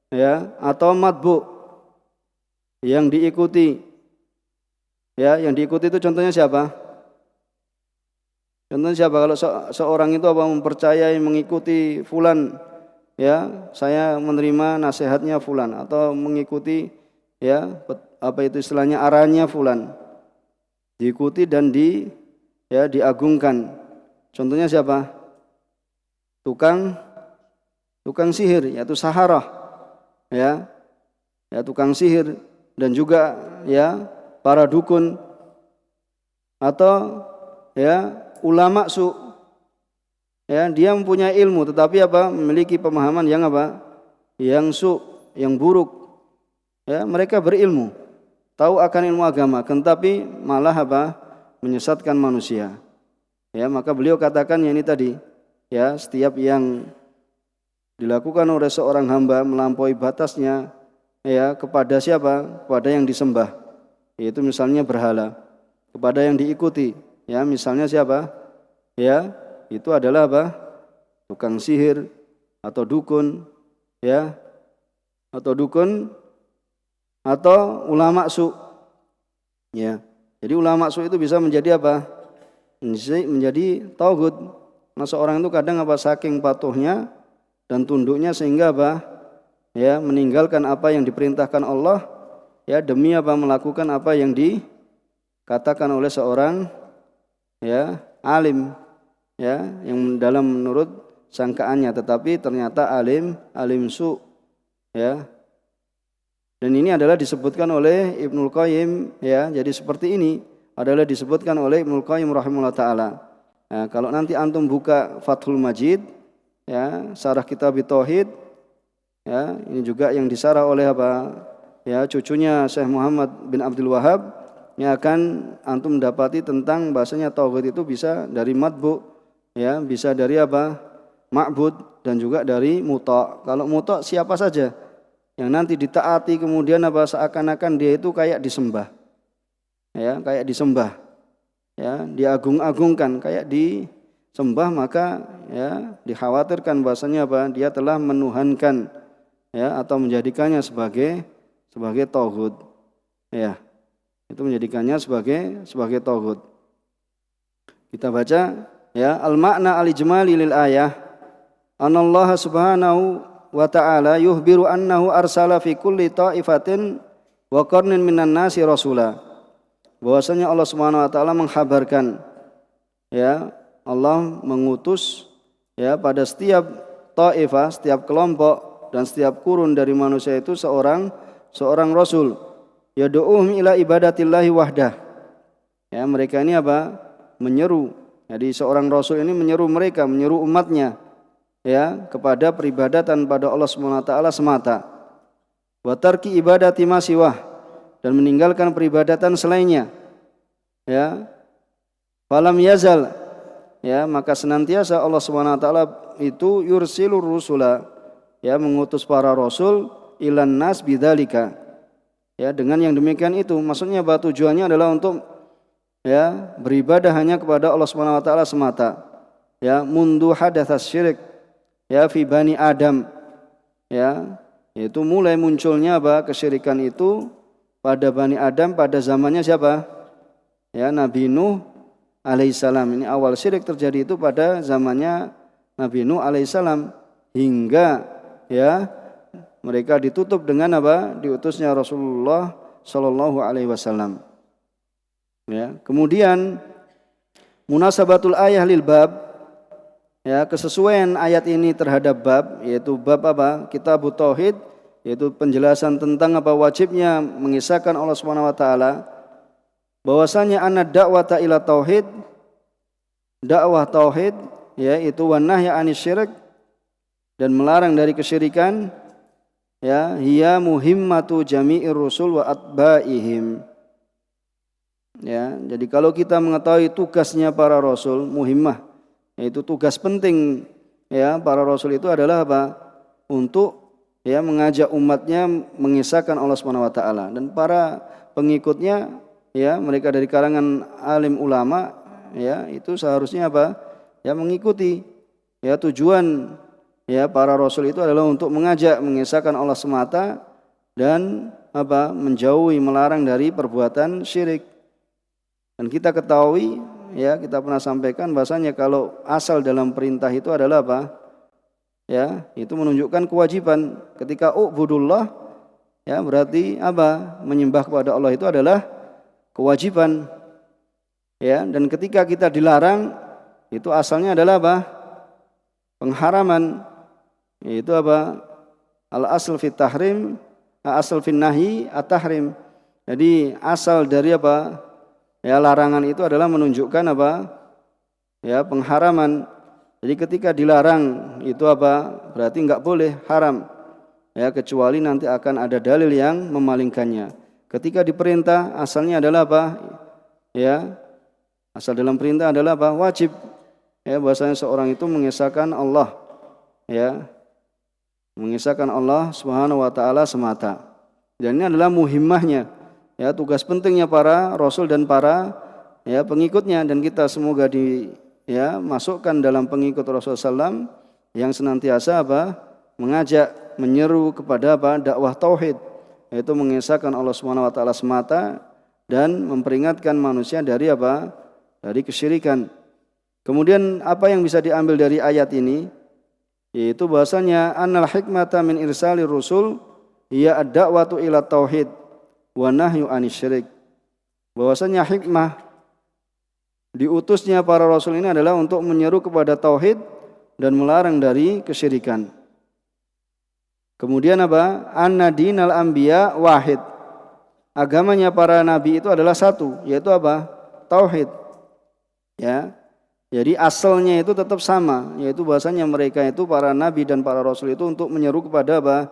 Ya, atau matbu. Yang diikuti. Ya, yang diikuti itu contohnya siapa? Contohnya siapa? Kalau seorang itu apa mempercayai mengikuti fulan, ya saya menerima nasihatnya fulan atau mengikuti ya apa itu istilahnya arahannya fulan, diikuti dan diagungkan. Contohnya siapa? Tukang tukang sihir yaitu saharah, ya tukang sihir, dan juga ya para dukun atau ya ulama su, ya dia mempunyai ilmu tetapi apa, memiliki pemahaman yang apa, yang su, yang buruk. Ya, mereka berilmu, tahu akan ilmu agama, tetapi malah apa, menyesatkan manusia. Ya, maka beliau katakan yang ini tadi, ya setiap yang dilakukan oleh seorang hamba melampaui batasnya, ya kepada siapa? Kepada yang disembah, yaitu misalnya berhala. Kepada yang diikuti, ya misalnya siapa? Ya, itu adalah apa? Tukang sihir atau dukun, ya, atau dukun atau ulama su. Ya. Jadi ulama su itu bisa menjadi apa? Menjadi tauhid. Nah, seorang itu kadang apa, saking patuhnya dan tunduknya sehingga apa? Ya, meninggalkan apa yang diperintahkan Allah, ya demi apa, melakukan apa yang dikatakan oleh seorang ya alim, ya yang dalam menurut sangkaannya, tetapi ternyata alim su, ya. Dan ini adalah disebutkan oleh Ibnul Qayyim, ya. Jadi seperti ini adalah disebutkan oleh Ibnul Qayyim rahimahullah taala. Nah, kalau nanti antum buka Fathul Majid, ya, Syarah Kitab Tauhid, ya, ini juga yang disarah oleh apa? Ya, cucunya Syekh Muhammad bin Abdul Wahhab, yang akan antum mendapati tentang bahasanya tauhid itu bisa dari matbu, ya, bisa dari apa? Ma'bud, dan juga dari muta'. Kalau muta' siapa saja yang nanti ditaati kemudian apa, seakan-akan dia itu kayak disembah, ya kayak disembah, ya diagung-agungkan, kayak disembah, maka ya dikhawatirkan bahasanya apa, dia telah menuhankan, ya atau menjadikannya sebagai tauhid, ya itu menjadikannya sebagai tauhid. Kita baca, ya al-makna al-ijmali lil ayah anallaha subhanahu wa ta'ala yuhbiru annahu arsala fi kulli ta'ifatin wa qarnin minan nasi rasula. Bahwasanya Allah Subhanahu wa taala menghabarkan, ya Allah mengutus, ya pada setiap ta'ifah, setiap kelompok dan setiap kurun dari manusia itu seorang rasul, yad'uhum ila ibadatillahi wahdah. Ya, mereka ini apa? Menyeru. Jadi seorang rasul ini menyeru mereka, menyeru umatnya, ya kepada peribadatan pada Allah Subhanahu wa taala semata. Wa tarki ibadati ma siwah, dan meninggalkan peribadatan selainnya. Ya. Falam yazal, ya maka senantiasa Allah Subhanahu wa taala itu yursilur rusula, ya mengutus para rasul ilan nas bidzalika. Ya, dengan yang demikian itu maksudnya bahwa tujuannya adalah untuk ya beribadah hanya kepada Allah Subhanahu wa taala semata. Ya, mundu hadatsas syirik, ya fi bani Adam, ya itu mulai munculnya apa, kesyirikan itu pada Bani Adam pada zamannya siapa? Ya Nabi Nuh alaihissalam. Ini awal syirik terjadi itu pada zamannya Nabi Nuh alaihissalam, hingga ya mereka ditutup dengan apa? Diutusnya Rasulullah sallallahu alaihi wasallam. Ya, kemudian munasabatul ayah lil bab, ya kesesuaian ayat ini terhadap bab, yaitu bab apa? Kitabut Tauhid, yaitu penjelasan tentang apa wajibnya mengisahkan Allah Subhanahu wa taala, bahwasanya anna da'wata ila tauhid, dakwah tauhid, yaitu wan nahya anis syirik, dan melarang dari kesyirikan, ya hiya muhimmatu jami'ir rusul wa atba'ihim. Ya, jadi kalau kita mengetahui tugasnya para rasul, muhimmah, yaitu tugas penting, ya para rasul itu adalah apa? Untuk ya mengajak umatnya mengisahkan Allah Subhanahu wa taala, dan para pengikutnya, ya mereka dari kalangan alim ulama, ya itu seharusnya apa? Ya mengikuti, ya tujuan ya para rasul itu adalah untuk mengajak mengisahkan Allah semata, dan apa? Menjauhi, melarang dari perbuatan syirik. Dan kita ketahui, ya kita pernah sampaikan bahasanya kalau asal dalam perintah itu adalah apa? Ya, itu menunjukkan kewajiban. Ketika ubudullah, ya berarti apa? Menyembah kepada Allah itu adalah kewajiban. Ya, dan ketika kita dilarang, itu asalnya adalah apa? Pengharaman. Yaitu apa? Al-asl fit tahrim, asal fin nahi at-tahrim. Jadi asal dari apa? Ya, larangan itu adalah menunjukkan apa? Ya, pengharaman. Jadi ketika dilarang itu apa? Berarti enggak boleh, haram. Ya, kecuali nanti akan ada dalil yang memalingkannya. Ketika diperintah asalnya adalah apa? Ya, asal dalam perintah adalah apa? Wajib. Ya, bahwasanya seorang itu mengesahkan Allah. Ya, mengesahkan Allah Subhanahu wa taala semata. Dan ini adalah muhimmahnya. Ya, tugas pentingnya para rasul dan para ya pengikutnya, dan kita semoga masukkan dalam pengikut Rasulullah SAW yang senantiasa apa? Mengajak, menyeru kepada apa? Dakwah tauhid, yaitu mengesahkan Allah Subhanahu wa taala semata dan memperingatkan manusia dari apa? Dari kesyirikan. Kemudian apa yang bisa diambil dari ayat ini? Yaitu bahasanya annal hikmata min irsalir rusul hiya ad-da'watu ila tauhid wa nahyu anisyirik. Bahwasanya hikmah diutusnya para rasul ini adalah untuk menyeru kepada tauhid dan melarang dari kesyirikan. Kemudian apa? Anna dinal anbiya wahid. Agamanya para nabi itu adalah satu, yaitu apa? Tauhid. Ya. Jadi asalnya itu tetap sama, yaitu bahasanya mereka itu para nabi dan para rasul itu untuk menyeru kepada apa?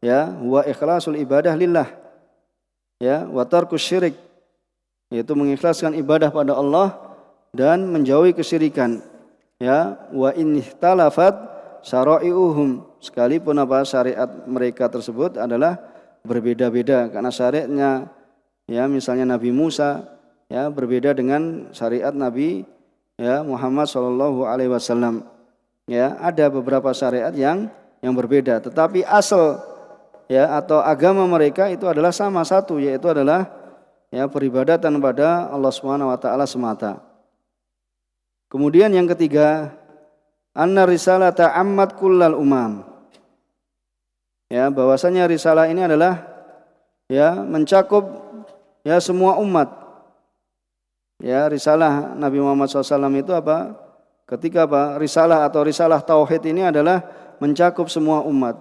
Ya, wa ikhlasul ibadah lillah. Ya, wa tarkus syirik. Yaitu mengikhlaskan ibadah pada Allah dan menjauhi kesyirikan. Ya, wa in ihtalafat syara'i'uhum, sekalipun apa syariat mereka tersebut adalah berbeda-beda, karena syariatnya ya misalnya Nabi Musa ya berbeda dengan syariat Nabi ya Muhammad sallallahu alaihi wasallam. Ya, ada beberapa syariat yang berbeda, tetapi asal ya atau agama mereka itu adalah sama satu, yaitu adalah ya peribadatan pada Allah Subhanahu wa taala semata. Kemudian yang ketiga, anna risalata ammat kullal umam. Ya, bahwasanya risalah ini adalah ya mencakup ya semua umat. Ya, risalah Nabi Muhammad SAW itu apa? Ketika apa? Risalah atau risalah tauhid ini adalah mencakup semua umat,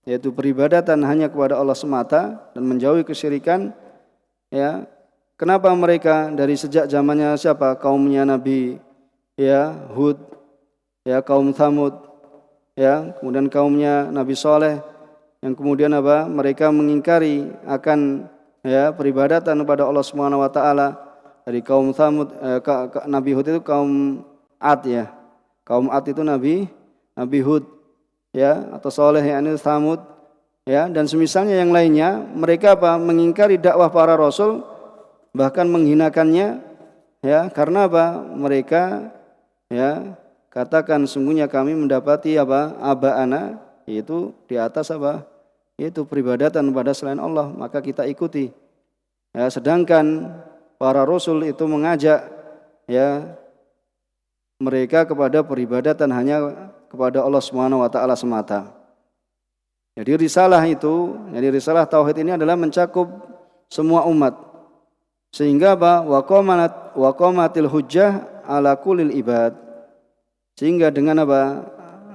yaitu peribadatan hanya kepada Allah semata dan menjauhi kesyirikan. Ya, kenapa mereka dari sejak zamannya siapa? Kaumnya Nabi ya Hud, ya kaum Thamud, ya kemudian kaumnya Nabi Saleh, yang kemudian apa? Mereka mengingkari akan ya peribadatan kepada Allah Subhanahu wa taala. Dari kaum Thamud, Nabi Hud itu kaum Ad ya. Kaum Ad itu Nabi Hud ya, atau Saleh yakni Thamud ya, dan semisalnya yang lainnya. Mereka apa? Mengingkari dakwah para rasul, bahkan menghinakannya ya, karena apa? Mereka ya katakan sungguhnya kami mendapati apa? Aba'ana, yaitu di atas apa? Yaitu peribadatan kepada selain Allah, maka kita ikuti. Ya, sedangkan para rasul itu mengajak ya mereka kepada peribadatan hanya kepada Allah Subhanahu wa taala semata. Jadi risalah itu, jadi risalah tauhid ini adalah mencakup semua umat. Sehingga apa? Wa qamatil hujjah ala kullil ibad. Sehingga dengan apa?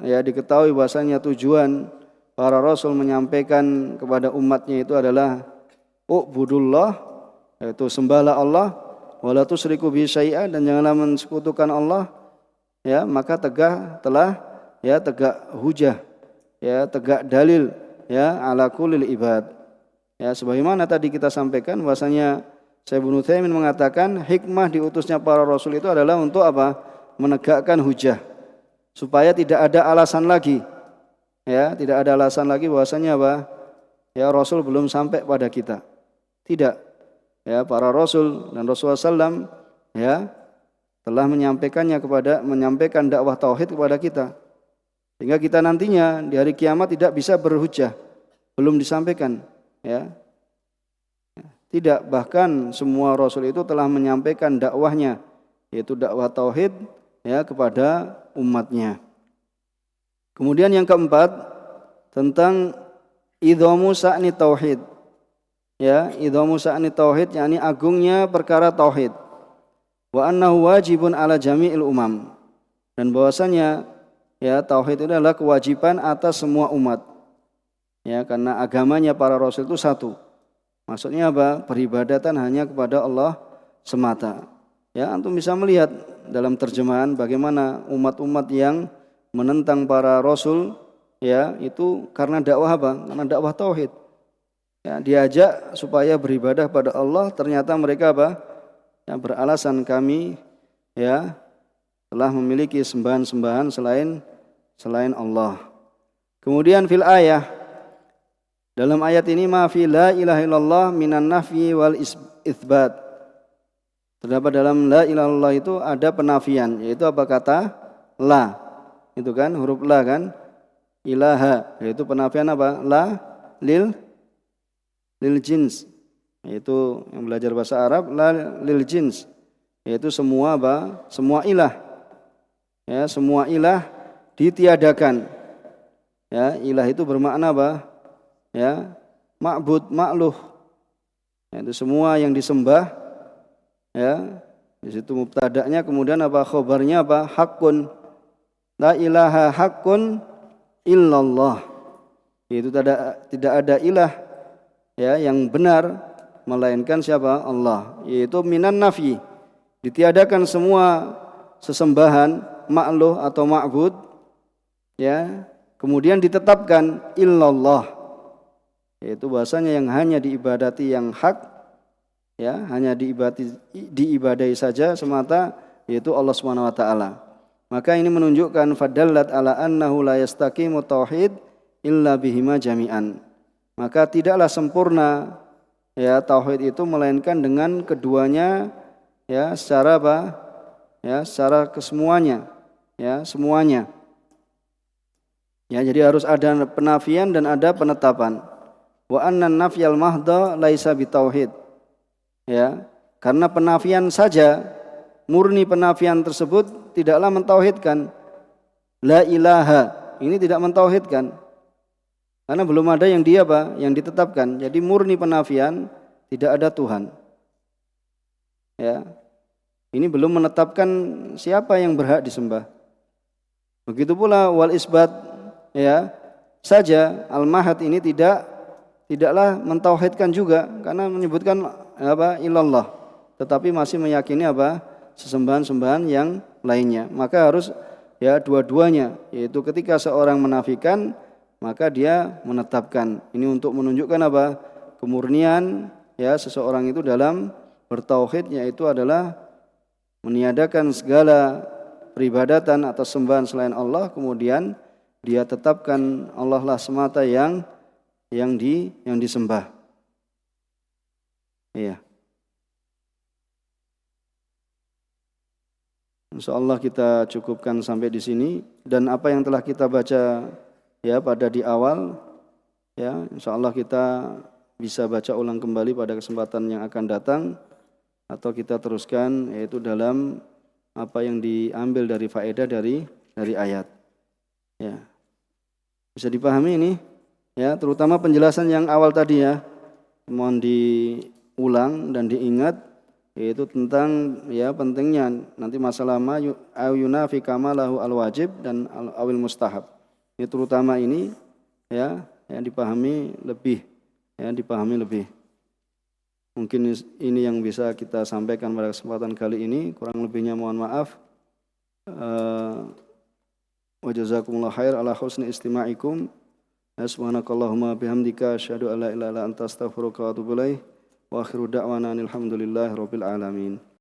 Ya diketahui bahasanya tujuan para rasul menyampaikan kepada umatnya itu adalah ubudullah, yaitu sembahlah Allah, wala tusyriku bihi syai'an, dan janganlah mensekutukan Allah. Ya, maka tegak hujah, ya tegak dalil ya ala kullil ibad. Ya, sebagaimana tadi kita sampaikan bahwasanya Syekh Ibnu Utsaimin mengatakan hikmah diutusnya para rasul itu adalah untuk apa? Menegakkan hujah, supaya tidak ada alasan lagi. Ya, tidak ada alasan lagi bahwasanya apa? Ya, rasul belum sampai pada kita. Tidak. Ya, para rasul dan Rasulullah SAW ya telah menyampaikan dakwah tauhid kepada kita, sehingga kita nantinya di hari kiamat tidak bisa berhujah belum disampaikan ya. Tidak, bahkan semua rasul itu telah menyampaikan dakwahnya, yaitu dakwah tauhid ya kepada umatnya. Kemudian yang keempat, tentang idhamu sa'ni tauhid. Ya, idhamu sa'ni tauhid, yakni agungnya perkara tauhid. Wa annahu wajibun ala jami'il umam. Dan bahwasanya ya tauhid itu adalah kewajiban atas semua umat. Ya, karena agamanya para rasul itu satu. Maksudnya apa? Peribadatan hanya kepada Allah semata. Ya, antum bisa melihat dalam terjemahan bagaimana umat-umat yang menentang para rasul, ya, itu karena dakwah apa? Karena dakwah tauhid. Ya, diajak supaya beribadah pada Allah, ternyata mereka apa? Yang beralasan kami, ya, telah memiliki sembahan-sembahan selain Allah. Kemudian fil ayah, dalam ayat ini ma fi la ilaha illallah minan nafyi wal itsbat. Terdapat dalam la ilaha illallah itu ada penafian, yaitu apa kata la. Itu kan huruf la kan? Ilaha, yaitu penafian apa? La lil jins. Yaitu yang belajar bahasa Arab la lil jins. Yaitu semua apa? Semua ilah. Ya, semua ilah ditiadakan. Ya, ilah itu bermakna apa? Ya, ma'bud, ma'luh. Itu semua yang disembah, ya. Di situ mubtada'nya, kemudian apa khobarnya apa? Hakun. La ilaha hakun illallah. Itu tidak ada ilah, ya, yang benar melainkan siapa? Allah. Yaitu minan nafi. Ditiadakan semua sesembahan, ma'luh atau ma'bud, ya. Kemudian ditetapkan illallah. Yaitu bahasanya yang hanya diibadati yang hak, ya, hanya diibadahi saja semata, yaitu Allah Subhanahu wa taala. Maka ini menunjukkan fadallat ala annahu la yastaqimu tauhid illa bihima jami'an. Maka tidaklah sempurna, ya, tauhid itu melainkan dengan keduanya, ya, secara apa? Ya, secara kesemuanya, ya, semuanya. Ya, jadi harus ada penafian dan ada penetapan. Wa anna nafyal mahdha laisa bitauhid. Ya, karena penafian saja, murni penafian tersebut tidaklah mentauhidkan. La ilaha, ini tidak mentauhidkan. Karena belum ada yang dia apa? Yang ditetapkan. Jadi murni penafian, tidak ada Tuhan. Ya. Ini belum menetapkan siapa yang berhak disembah. Begitu pula wal isbat, ya, saja al-mahad ini tidaklah mentauhidkan juga, karena menyebutkan apa? Ilallah, tetapi masih meyakini apa? Sesembahan-sembahan yang lainnya. Maka harus, ya, dua-duanya, yaitu ketika seorang menafikan maka dia menetapkan. Ini untuk menunjukkan apa? Kemurnian, ya, seseorang itu dalam bertauhid, yaitu adalah meniadakan segala peribadatan atau sembahan selain Allah, kemudian dia tetapkan Allah lah semata yang disembah. Iya. Insyaallah kita cukupkan sampai di sini, dan apa yang telah kita baca, ya, pada di awal, ya, insyaallah kita bisa baca ulang kembali pada kesempatan yang akan datang, atau kita teruskan, yaitu dalam apa yang diambil dari faedah dari ayat. Ya. Bisa dipahami ini? Ya, terutama penjelasan yang awal tadi, ya. Mohon diulang dan diingat, yaitu tentang, ya, pentingnya nanti masalah ma yunafi kamalahu al-wajib dan awil mustahab. Ini terutama ini, ya, yang dipahami lebih, ya, dipahami lebih. Mungkin ini yang bisa kita sampaikan pada kesempatan kali ini. Kurang lebihnya mohon maaf. Wa jazakumullah khair ala husni istima'ikum. Subhanakallahumma bihamdika asyhadu an la ilaha illa anta astaghfiruka wa atubu ilaik. Wa akhiru da'wana alhamdulillahi rabbil alamin.